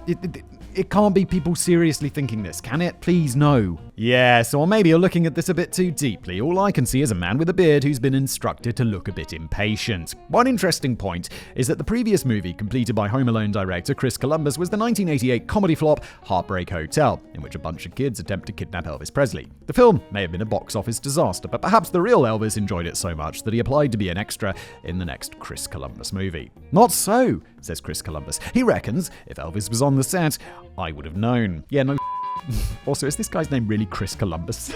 Speaker 1: It can't be people seriously thinking this, can it? Please, no. Yes, or maybe you're looking at this a bit too deeply. All I can see is a man with a beard who's been instructed to look a bit impatient. One interesting point is that the previous movie completed by Home Alone director Chris Columbus was the 1988 comedy flop Heartbreak Hotel, in which a bunch of kids attempt to kidnap Elvis Presley. The film may have been a box office disaster, but perhaps the real Elvis enjoyed it so much that he applied to be an extra in the next Chris Columbus movie. Not so, says Chris Columbus. He reckons if Elvis was on the set, I would have known. Yeah, no. Also, is this guy's name really Chris Columbus?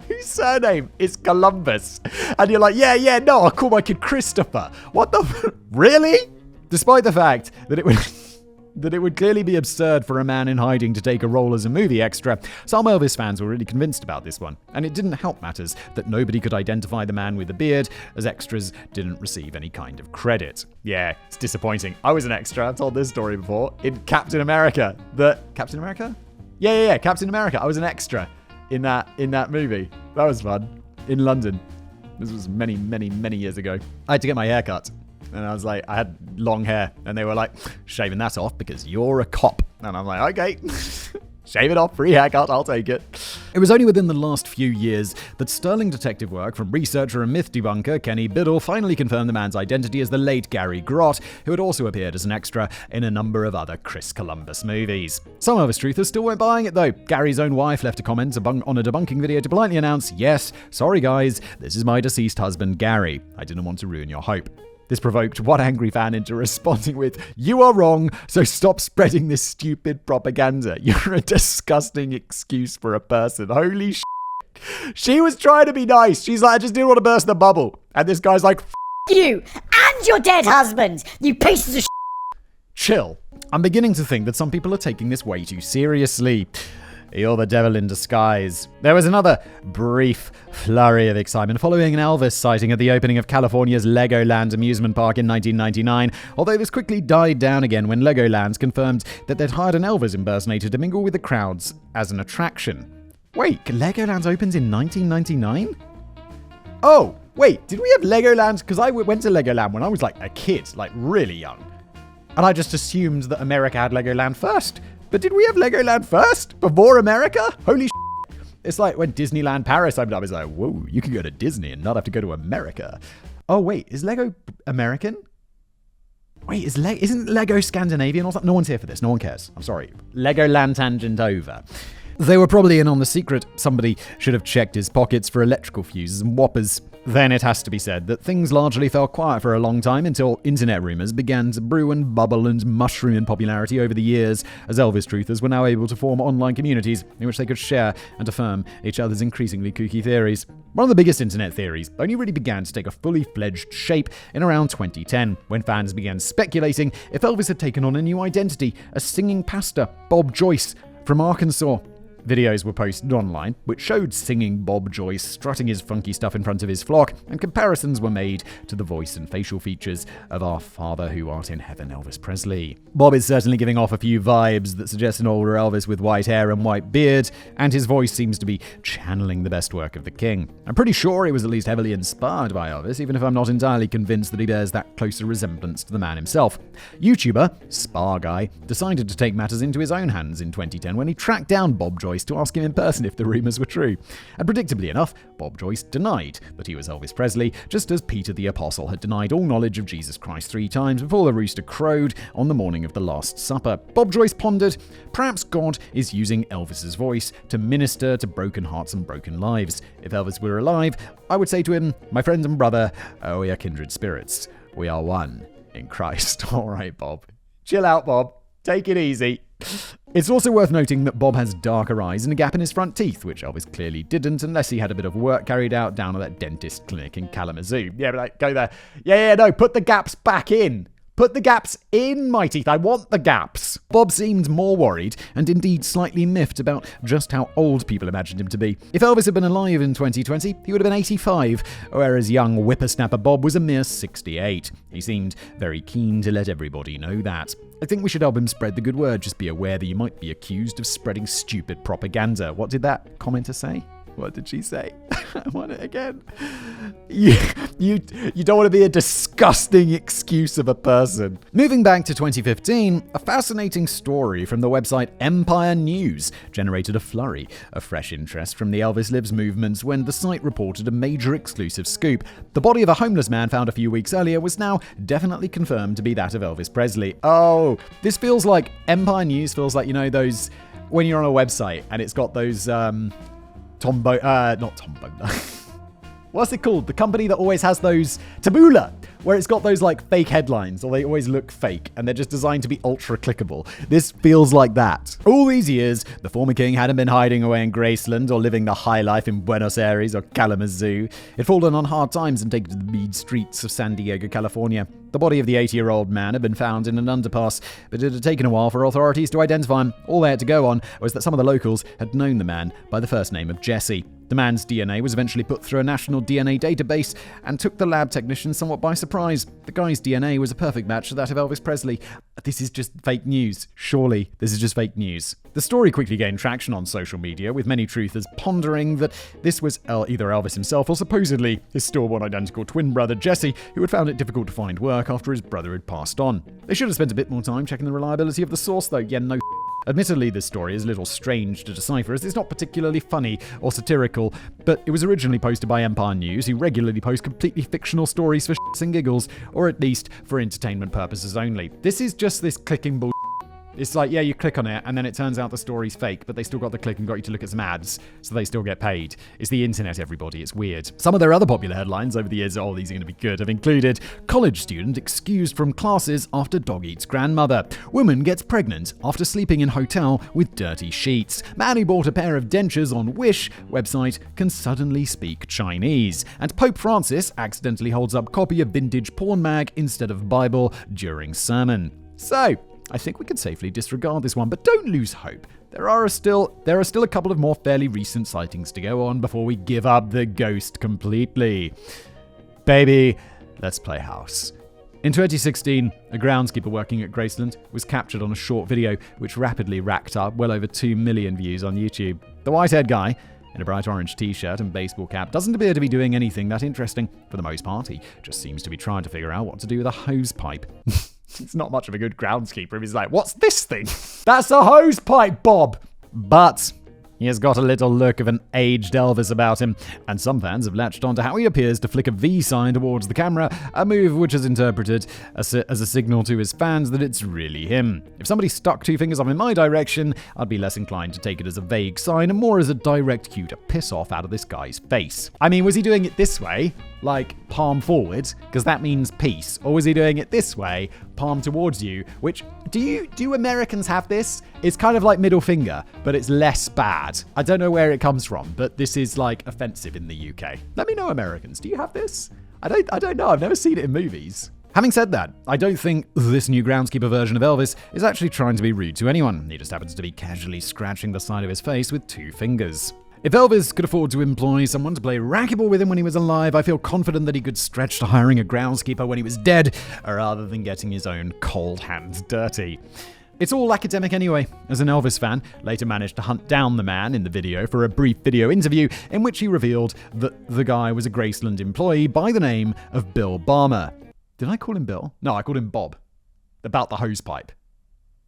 Speaker 1: Whose surname is Columbus? And you're like, no, I'll call my kid Christopher. What the... Really? Despite the fact that it would clearly be absurd for a man in hiding to take a role as a movie extra, some Elvis fans were really convinced about this one. And it didn't help matters that nobody could identify the man with the beard, as extras didn't receive any kind of credit. Yeah, it's disappointing. I was an extra, I've told this story before, in Captain America. Captain America? Yeah, Captain America. I was an extra in that movie. That was fun. In London. This was many, many, many years ago. I had to get my hair cut. And I was like, I had long hair. And they were like, shaving that off because you're a cop. And I'm like, okay, shave it off, free haircut, I'll take it. It was only within the last few years that sterling detective work from researcher and myth debunker Kenny Biddle finally confirmed the man's identity as the late Gary Grott, who had also appeared as an extra in a number of other Chris Columbus movies. Some Elvis truthers still weren't buying it though. Gary's own wife left a comment on a debunking video to politely announce, yes, sorry guys, this is my deceased husband Gary. I didn't want to ruin your hope. This provoked one angry fan into responding with, you are wrong, so stop spreading this stupid propaganda. You're a disgusting excuse for a person. Holy shit. She was trying to be nice. She's like, I just didn't want to burst the bubble. And this guy's like,
Speaker 7: You and your dead husband, you pieces of
Speaker 1: chill. I'm beginning to think that some people are taking this way too seriously. You're the devil in disguise. There was another brief flurry of excitement following an Elvis sighting at the opening of California's Legoland amusement park in 1999, although this quickly died down again when Legoland confirmed that they'd hired an Elvis impersonator to mingle with the crowds as an attraction. Wait, Legoland opens in 1999? Oh, wait, did we have Legoland? Because I went to Legoland when I was like a kid, like really young. And I just assumed that America had Legoland first. But did we have Legoland first? Before America? Holy shit. It's like when Disneyland Paris opened up, it's like, whoa, you can go to Disney and not have to go to America. Oh, wait, is Lego American? Wait, isn't Lego Scandinavian or something? No one's here for this. No one cares. I'm sorry. Legoland tangent over. They were probably in on the secret. Somebody should have checked his pockets for electrical fuses and whoppers. Then it has to be said that things largely fell quiet for a long time until internet rumors began to brew and bubble and mushroom in popularity over the years, as Elvis truthers were now able to form online communities in which they could share and affirm each other's increasingly kooky theories. One of the biggest internet theories only really began to take a fully fledged shape in around 2010, when fans began speculating if Elvis had taken on a new identity, a singing pastor, Bob Joyce, from Arkansas. Videos were posted online, which showed singing Bob Joyce strutting his funky stuff in front of his flock, and comparisons were made to the voice and facial features of our Father who art in heaven, Elvis Presley. Bob is certainly giving off a few vibes that suggest an older Elvis with white hair and white beard, and his voice seems to be channeling the best work of the king. I'm pretty sure he was at least heavily inspired by Elvis, even if I'm not entirely convinced that he bears that closer resemblance to the man himself. YouTuber, Spa Guy, decided to take matters into his own hands in 2010 when he tracked down Bob Joyce to ask him in person if the rumors were true. And predictably enough, Bob Joyce denied that he was Elvis Presley, just as Peter the Apostle had denied all knowledge of Jesus Christ 3 times before the rooster crowed on the morning of the Last Supper. Bob Joyce pondered, perhaps God is using Elvis's voice to minister to broken hearts and broken lives. If Elvis were alive, I would say to him, my friend and brother, we are kindred spirits. We are one in Christ. All right, Bob. Chill out, Bob. Take it easy. It's also worth noting that Bob has darker eyes and a gap in his front teeth, which Elvis clearly didn't unless he had a bit of work carried out down at that dentist clinic in Kalamazoo. Yeah, but like, go there. No, put the gaps back in. Put the gaps in my teeth. I want the gaps. Bob seemed more worried, and indeed slightly miffed about just how old people imagined him to be. If Elvis had been alive in 2020, he would have been 85, whereas young whippersnapper Bob was a mere 68. He seemed very keen to let everybody know that. I think we should help him spread the good word. Just be aware that you might be accused of spreading stupid propaganda. What did that commenter say? What did she say? I want it again. You don't want to be a disgusting excuse of a person. Moving back to 2015, a fascinating story from the website Empire News generated a flurry of fresh interest from the Elvis Lives movement when the site reported a major exclusive scoop. The body of a homeless man found a few weeks earlier was now definitely confirmed to be that of Elvis Presley. Oh, this feels like Empire News feels like, those when you're on a website and it's got those not Tombola. What's it called? The company that always has those Taboola, where it's got those like fake headlines, or they always look fake, and they're just designed to be ultra clickable. This feels like that. All these years, the former king hadn't been hiding away in Graceland or living the high life in Buenos Aires or Kalamazoo. He'd fallen on hard times and taken to the mead streets of San Diego, California. The body of the 80-year-old man had been found in an underpass, but it had taken a while for authorities to identify him. All they had to go on was that some of the locals had known the man by the first name of Jesse. The man's DNA was eventually put through a national DNA database and took the lab technicians somewhat by surprise. The guy's DNA was a perfect match to that of Elvis Presley. This is just fake news. Surely, this is just fake news. The story quickly gained traction on social media, with many truthers pondering that this was either Elvis himself or supposedly his stillborn identical twin brother Jesse, who had found it difficult to find work after his brother had passed on. They should have spent a bit more time checking the reliability of the source, though. Yeah, no. Admittedly, this story is a little strange to decipher as it's not particularly funny or satirical, but it was originally posted by Empire News, who regularly post completely fictional stories for shits and giggles, or at least for entertainment purposes only. This is just this clicking bullshit. It's like, yeah, you click on it, and then it turns out the story's fake, but they still got the click and got you to look at some ads, so they still get paid. It's the internet, everybody. It's weird. Some of their other popular headlines over the years, these are going to be good, have included college student excused from classes after dog eats grandmother. Woman gets pregnant after sleeping in hotel with dirty sheets. Man who bought a pair of dentures on Wish website can suddenly speak Chinese. And Pope Francis accidentally holds up copy of vintage porn mag instead of Bible during sermon. So, I think we can safely disregard this one, but don't lose hope. There are still a couple of more fairly recent sightings to go on before we give up the ghost completely. Baby, let's play house. In 2016, a groundskeeper working at Graceland was captured on a short video which rapidly racked up well over 2 million views on YouTube. The white-haired guy, in a bright orange t-shirt and baseball cap, doesn't appear to be doing anything that interesting. For the most part, he just seems to be trying to figure out what to do with a hose pipe. It's not much of a good groundskeeper if he's like, what's this thing? That's a hose pipe, Bob! But He has got a little look of an aged Elvis about him, and some fans have latched onto how he appears to flick a V sign towards the camera, a move which is interpreted as a signal to his fans that it's really him. If somebody stuck two fingers up in my direction, I'd be less inclined to take it as a vague sign and more as a direct cue to piss off out of this guy's face. I mean, was he doing it this way, like palm forward, because that means peace, or was he doing it this way, palm towards you, which, do Americans have this? It's kind of like middle finger, but it's less bad. I don't know where it comes from, but this is like offensive in the UK. Let me know, Americans, do you have this? I don't know, I've never seen it in movies. Having said that, I don't think this new groundskeeper version of Elvis is actually trying to be rude to anyone. He just happens to be casually scratching the side of his face with two fingers. If Elvis could afford to employ someone to play racquetball with him when he was alive, I feel confident that he could stretch to hiring a groundskeeper when he was dead, rather than getting his own cold hands dirty. It's all academic anyway, as an Elvis fan later managed to hunt down the man in the video for a brief video interview in which he revealed that the guy was a Graceland employee by the name of Bill Barmer. Did I call him Bill? No, I called him Bob. About the hosepipe.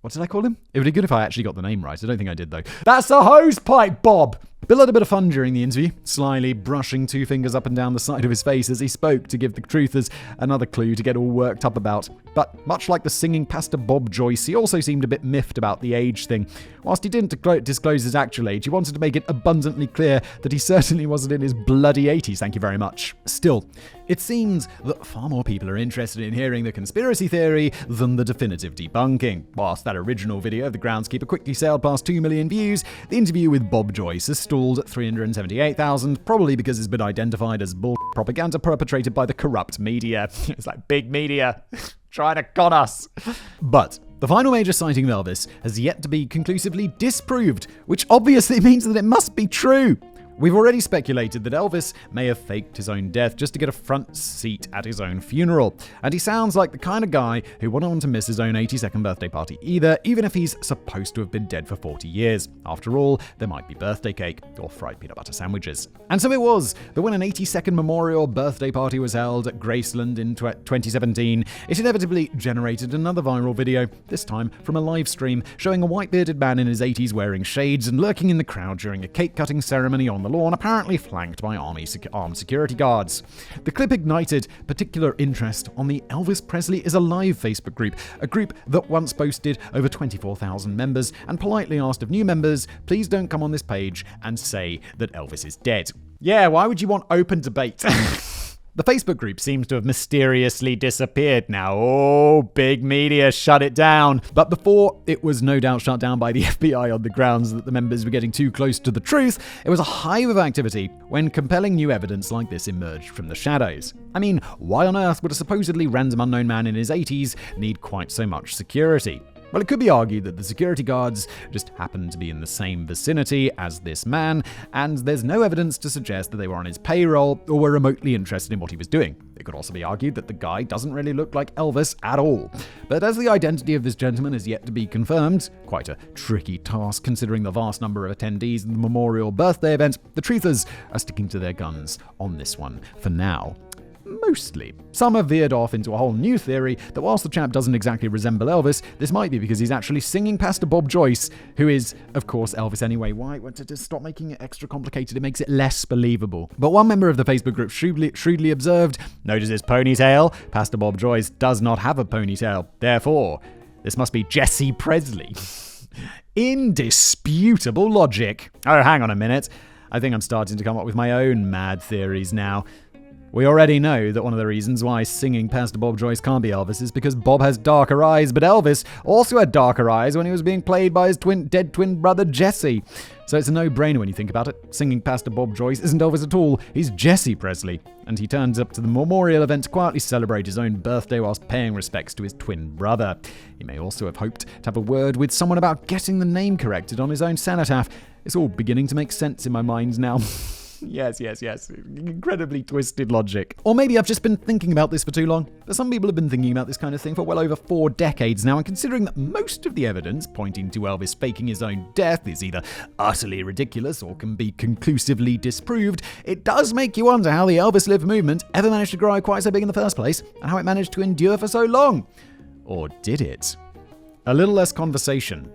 Speaker 1: What did I call him? It would be good if I actually got the name right. I don't think I did, though. That's the hosepipe, Bob! Bill had a bit of fun during the interview, slyly brushing two fingers up and down the side of his face as he spoke to give the truthers another clue to get all worked up about. But much like the singing Pastor Bob Joyce, he also seemed a bit miffed about the age thing. Whilst he didn't disclose his actual age, he wanted to make it abundantly clear that he certainly wasn't in his bloody 80s, thank you very much. Still, it seems that far more people are interested in hearing the conspiracy theory than the definitive debunking. Whilst that original video of the groundskeeper quickly sailed past 2 million views, the interview with Bob Joyce has stalled at 378,000, probably because it's been identified as bull propaganda perpetrated by the corrupt media. It's like big media trying to con us. But the final major sighting of Elvis has yet to be conclusively disproved, which obviously means that it must be true. We've already speculated that Elvis may have faked his own death just to get a front seat at his own funeral, and he sounds like the kind of guy who wouldn't want to miss his own 82nd birthday party either, even if he's supposed to have been dead for 40 years. After all, there might be birthday cake or fried peanut butter sandwiches. And so it was that when an 82nd memorial birthday party was held at Graceland in 2017, it inevitably generated another viral video, this time from a live stream showing a white-bearded man in his 80s wearing shades and lurking in the crowd during a cake-cutting ceremony on the lawn, apparently flanked by armed security guards. The clip ignited particular interest on the Elvis Presley is Alive Facebook group, a group that once boasted over 24,000 members, and politely asked of new members, please don't come on this page and say that Elvis is dead. Yeah, why would you want open debate? The Facebook group seems to have mysteriously disappeared now. Oh, big media shut it down. But before it was no doubt shut down by the FBI on the grounds that the members were getting too close to the truth, it was a hive of activity when compelling new evidence like this emerged from the shadows. I mean, why on earth would a supposedly random unknown man in his 80s need quite so much security? Well, it could be argued that the security guards just happened to be in the same vicinity as this man, and there's no evidence to suggest that they were on his payroll or were remotely interested in what he was doing. It could also be argued that the guy doesn't really look like Elvis at all. But as the identity of this gentleman is yet to be confirmed, quite a tricky task considering the vast number of attendees in the memorial birthday event, the truthers are sticking to their guns on this one for now. Mostly. Some have veered off into a whole new theory that whilst the chap doesn't exactly resemble Elvis, this might be because he's actually singing Pastor Bob Joyce, who is, of course, Elvis anyway. Why? To just stop making it extra complicated. It makes it less believable. But one member of the Facebook group shrewdly observed, notice his ponytail. Pastor Bob Joyce does not have a ponytail. Therefore, this must be Jesse Presley. Indisputable logic. Oh, hang on a minute. I think I'm starting to come up with my own mad theories now. We already know that one of the reasons why singing Pastor Bob Joyce can't be Elvis is because Bob has darker eyes, but Elvis also had darker eyes when he was being played by his dead twin brother Jesse. So it's a no-brainer when you think about it. Singing Pastor Bob Joyce isn't Elvis at all, he's Jesse Presley. And he turns up to the memorial event to quietly celebrate his own birthday whilst paying respects to his twin brother. He may also have hoped to have a word with someone about getting the name corrected on his own cenotaph. It's all beginning to make sense in my mind now. Yes. Incredibly twisted logic. Or maybe I've just been thinking about this for too long. But some people have been thinking about this kind of thing for well over 4 decades now, and considering that most of the evidence pointing to Elvis faking his own death is either utterly ridiculous or can be conclusively disproved, it does make you wonder how the Elvis Live movement ever managed to grow quite so big in the first place, and how it managed to endure for so long. Or did it? A little less conversation.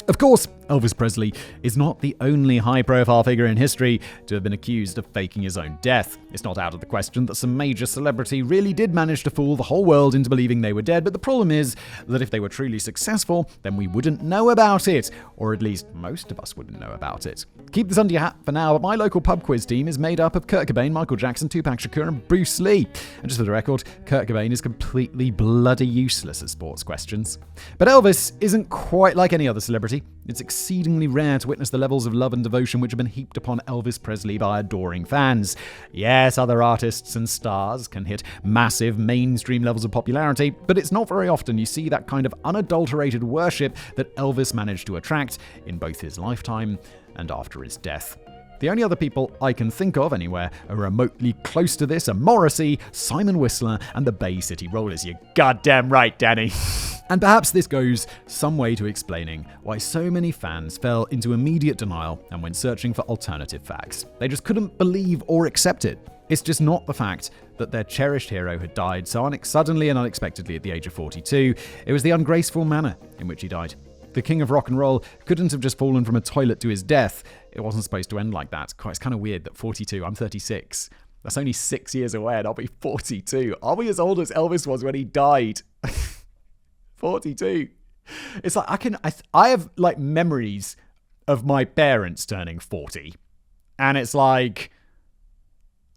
Speaker 1: Of course, Elvis Presley is not the only high-profile figure in history to have been accused of faking his own death. It's not out of the question that some major celebrity really did manage to fool the whole world into believing they were dead, but the problem is that if they were truly successful, then we wouldn't know about it, or at least most of us wouldn't know about it. Keep this under your hat for now, but my local pub quiz team is made up of Kurt Cobain, Michael Jackson, Tupac Shakur, and Bruce Lee. And just for the record, Kurt Cobain is completely bloody useless at sports questions. But Elvis isn't quite like any other celebrity. It's exceedingly rare to witness the levels of love and devotion which have been heaped upon Elvis Presley by adoring fans. Yes, other artists and stars can hit massive mainstream levels of popularity, but it's not very often you see that kind of unadulterated worship that Elvis managed to attract in both his lifetime and after his death. The only other people I can think of anywhere are remotely close to this are Morrissey, Simon Whistler, and the Bay City Rollers. You're goddamn right, Danny. And perhaps this goes some way to explaining why so many fans fell into immediate denial and went searching for alternative facts. They just couldn't believe or accept it. It's just not the fact that their cherished hero had died so suddenly and unexpectedly at the age of 42. It was the ungraceful manner in which he died. The king of rock and roll couldn't have just fallen from a toilet to his death. It wasn't supposed to end like that. It's kind of weird that 42, I'm 36. That's only 6 years away and I'll be 42. Are we as old as Elvis was when he died? 42. It's like I have like memories of my parents turning 40. And it's like,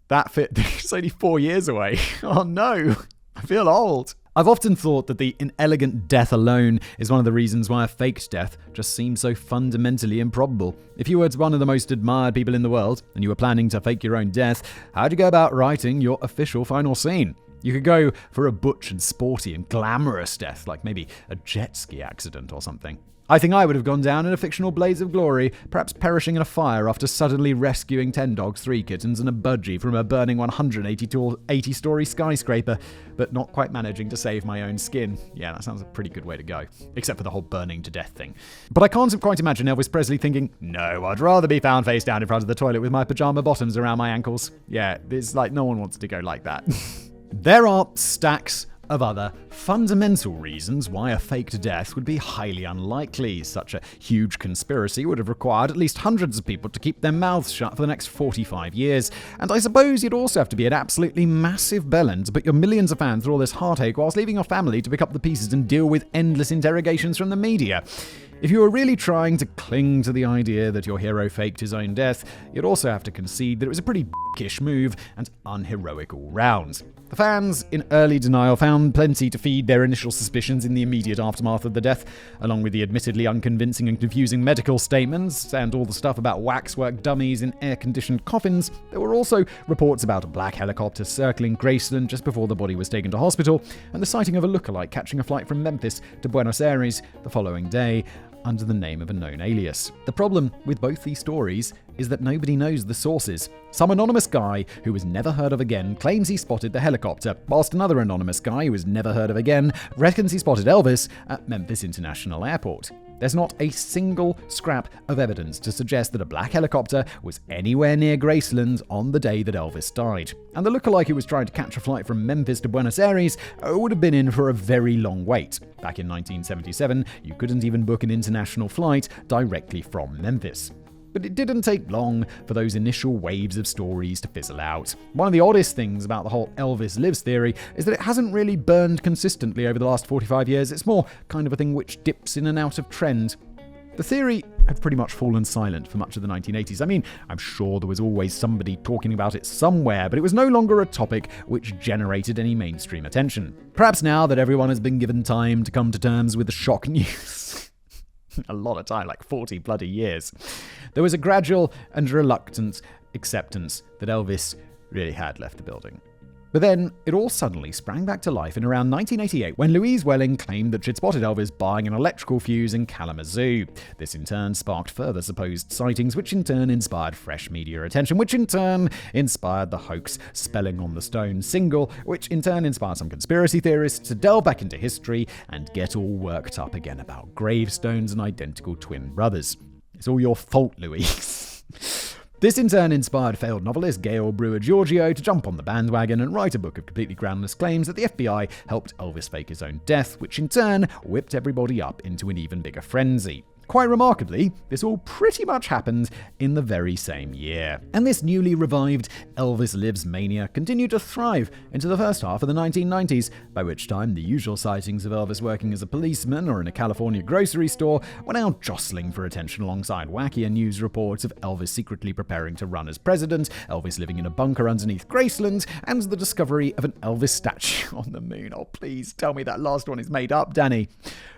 Speaker 1: it's only 4 years away. Oh no, I feel old. I've often thought that the inelegant death alone is one of the reasons why a faked death just seems so fundamentally improbable. If you were one of the most admired people in the world and you were planning to fake your own death, how'd you go about writing your official final scene? You could go for a butch and sporty and glamorous death, like maybe a jet ski accident or something. I think I would have gone down in a fictional blaze of glory, perhaps perishing in a fire after suddenly rescuing 10 dogs, 3 kittens, and a budgie from a burning 180-story skyscraper, but not quite managing to save my own skin. Yeah, that sounds a pretty good way to go, except for the whole burning to death thing. But I can't quite imagine Elvis Presley thinking, no, I'd rather be found face down in front of the toilet with my pajama bottoms around my ankles. Yeah, it's like no one wants to go like that. There are stacks of other fundamental reasons why a faked death would be highly unlikely. Such a huge conspiracy would have required at least hundreds of people to keep their mouths shut for the next 45 years. And I suppose you'd also have to be an absolutely massive bellend to put your millions of fans through all this heartache whilst leaving your family to pick up the pieces and deal with endless interrogations from the media. If you were really trying to cling to the idea that your hero faked his own death, you'd also have to concede that it was a pretty dickish move and unheroic all round. The fans, in early denial, found plenty to feed their initial suspicions in the immediate aftermath of the death, along with the admittedly unconvincing and confusing medical statements and all the stuff about waxwork dummies in air-conditioned coffins. There were also reports about a black helicopter circling Graceland just before the body was taken to hospital, and the sighting of a lookalike catching a flight from Memphis to Buenos Aires the following day under the name of a known alias. The problem with both these stories is that nobody knows the sources. Some anonymous guy who was never heard of again claims he spotted the helicopter, whilst another anonymous guy who was never heard of again reckons he spotted Elvis at Memphis International Airport. There's not a single scrap of evidence to suggest that a black helicopter was anywhere near Graceland on the day that Elvis died. And the lookalike who was trying to catch a flight from Memphis to Buenos Aires would have been in for a very long wait. Back in 1977, you couldn't even book an international flight directly from Memphis. But it didn't take long for those initial waves of stories to fizzle out. One of the oddest things about the whole Elvis lives theory is that it hasn't really burned consistently over the last 45 years. It's more kind of a thing which dips in and out of trend. The theory had pretty much fallen silent for much of the 1980s. I mean, I'm sure there was always somebody talking about it somewhere, but it was no longer a topic which generated any mainstream attention. Perhaps now that everyone has been given time to come to terms with the shock news, a lot of time, like 40 bloody years, there was a gradual and reluctant acceptance that Elvis really had left the building. But then it all suddenly sprang back to life in around 1988 when Louise Welling claimed that she'd spotted Elvis buying an electrical fuse in Kalamazoo. This in turn sparked further supposed sightings, which in turn inspired fresh media attention, which in turn inspired the hoax Spelling on the Stone single, which in turn inspired some conspiracy theorists to delve back into history and get all worked up again about gravestones and identical twin brothers. It's all your fault, Louise. This in turn inspired failed novelist Gail Brewer Giorgio to jump on the bandwagon and write a book of completely groundless claims that the FBI helped Elvis fake his own death, which in turn whipped everybody up into an even bigger frenzy. Quite remarkably, this all pretty much happened in the very same year. And this newly revived Elvis Lives mania continued to thrive into the first half of the 1990s, by which time the usual sightings of Elvis working as a policeman or in a California grocery store were now jostling for attention alongside wackier news reports of Elvis secretly preparing to run as president, Elvis living in a bunker underneath Graceland, and the discovery of an Elvis statue on the moon. Oh, please tell me that last one is made up, Danny.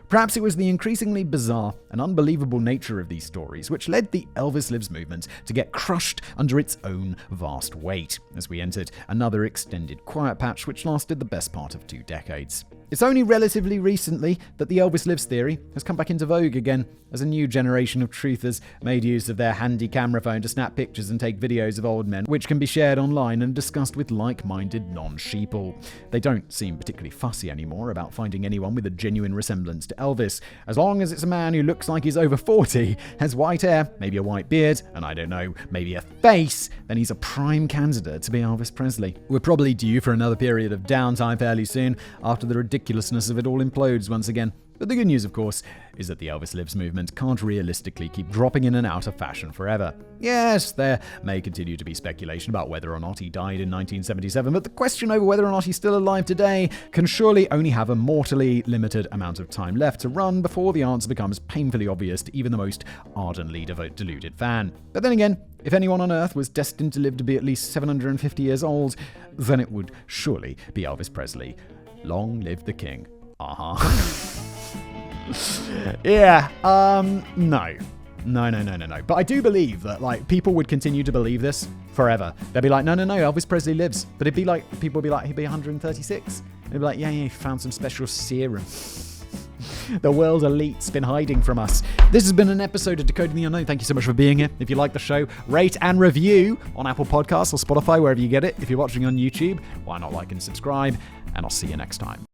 Speaker 1: Perhaps it was the increasingly bizarre and unbelievable nature of these stories which led the Elvis Lives movement to get crushed under its own vast weight as we entered another extended quiet patch which lasted the best part of 2 decades. It's only relatively recently that the Elvis Lives theory has come back into vogue again, as a new generation of truthers made use of their handy camera phone to snap pictures and take videos of old men, which can be shared online and discussed with like-minded non-sheeple. They don't seem particularly fussy anymore about finding anyone with a genuine resemblance to Elvis. As long as it's a man who looks like he's over 40, has white hair, maybe a white beard, and I don't know, maybe a face, then he's a prime candidate to be Elvis Presley. We're probably due for another period of downtime fairly soon, after the ridiculousness of it all implodes once again. But the good news, of course, is that the Elvis Lives movement can't realistically keep dropping in and out of fashion forever. Yes, there may continue to be speculation about whether or not he died in 1977, but the question over whether or not he's still alive today can surely only have a mortally limited amount of time left to run before the answer becomes painfully obvious to even the most ardently deluded fan. But then again, if anyone on Earth was destined to live to be at least 750 years old, then it would surely be Elvis Presley. Long live the king. Yeah, no. But I do believe that, people would continue to believe this forever. They'd be like, no, Elvis Presley lives. But it'd be like, people would be like, he'd be 136. And they'd be like, yeah, he found some special serum. The world elite's been hiding from us. This has been an episode of Decoding the Unknown. Thank you so much for being here. If you like the show, rate and review on Apple Podcasts or Spotify, wherever you get it. If you're watching on YouTube, why not like and subscribe? And I'll see you next time.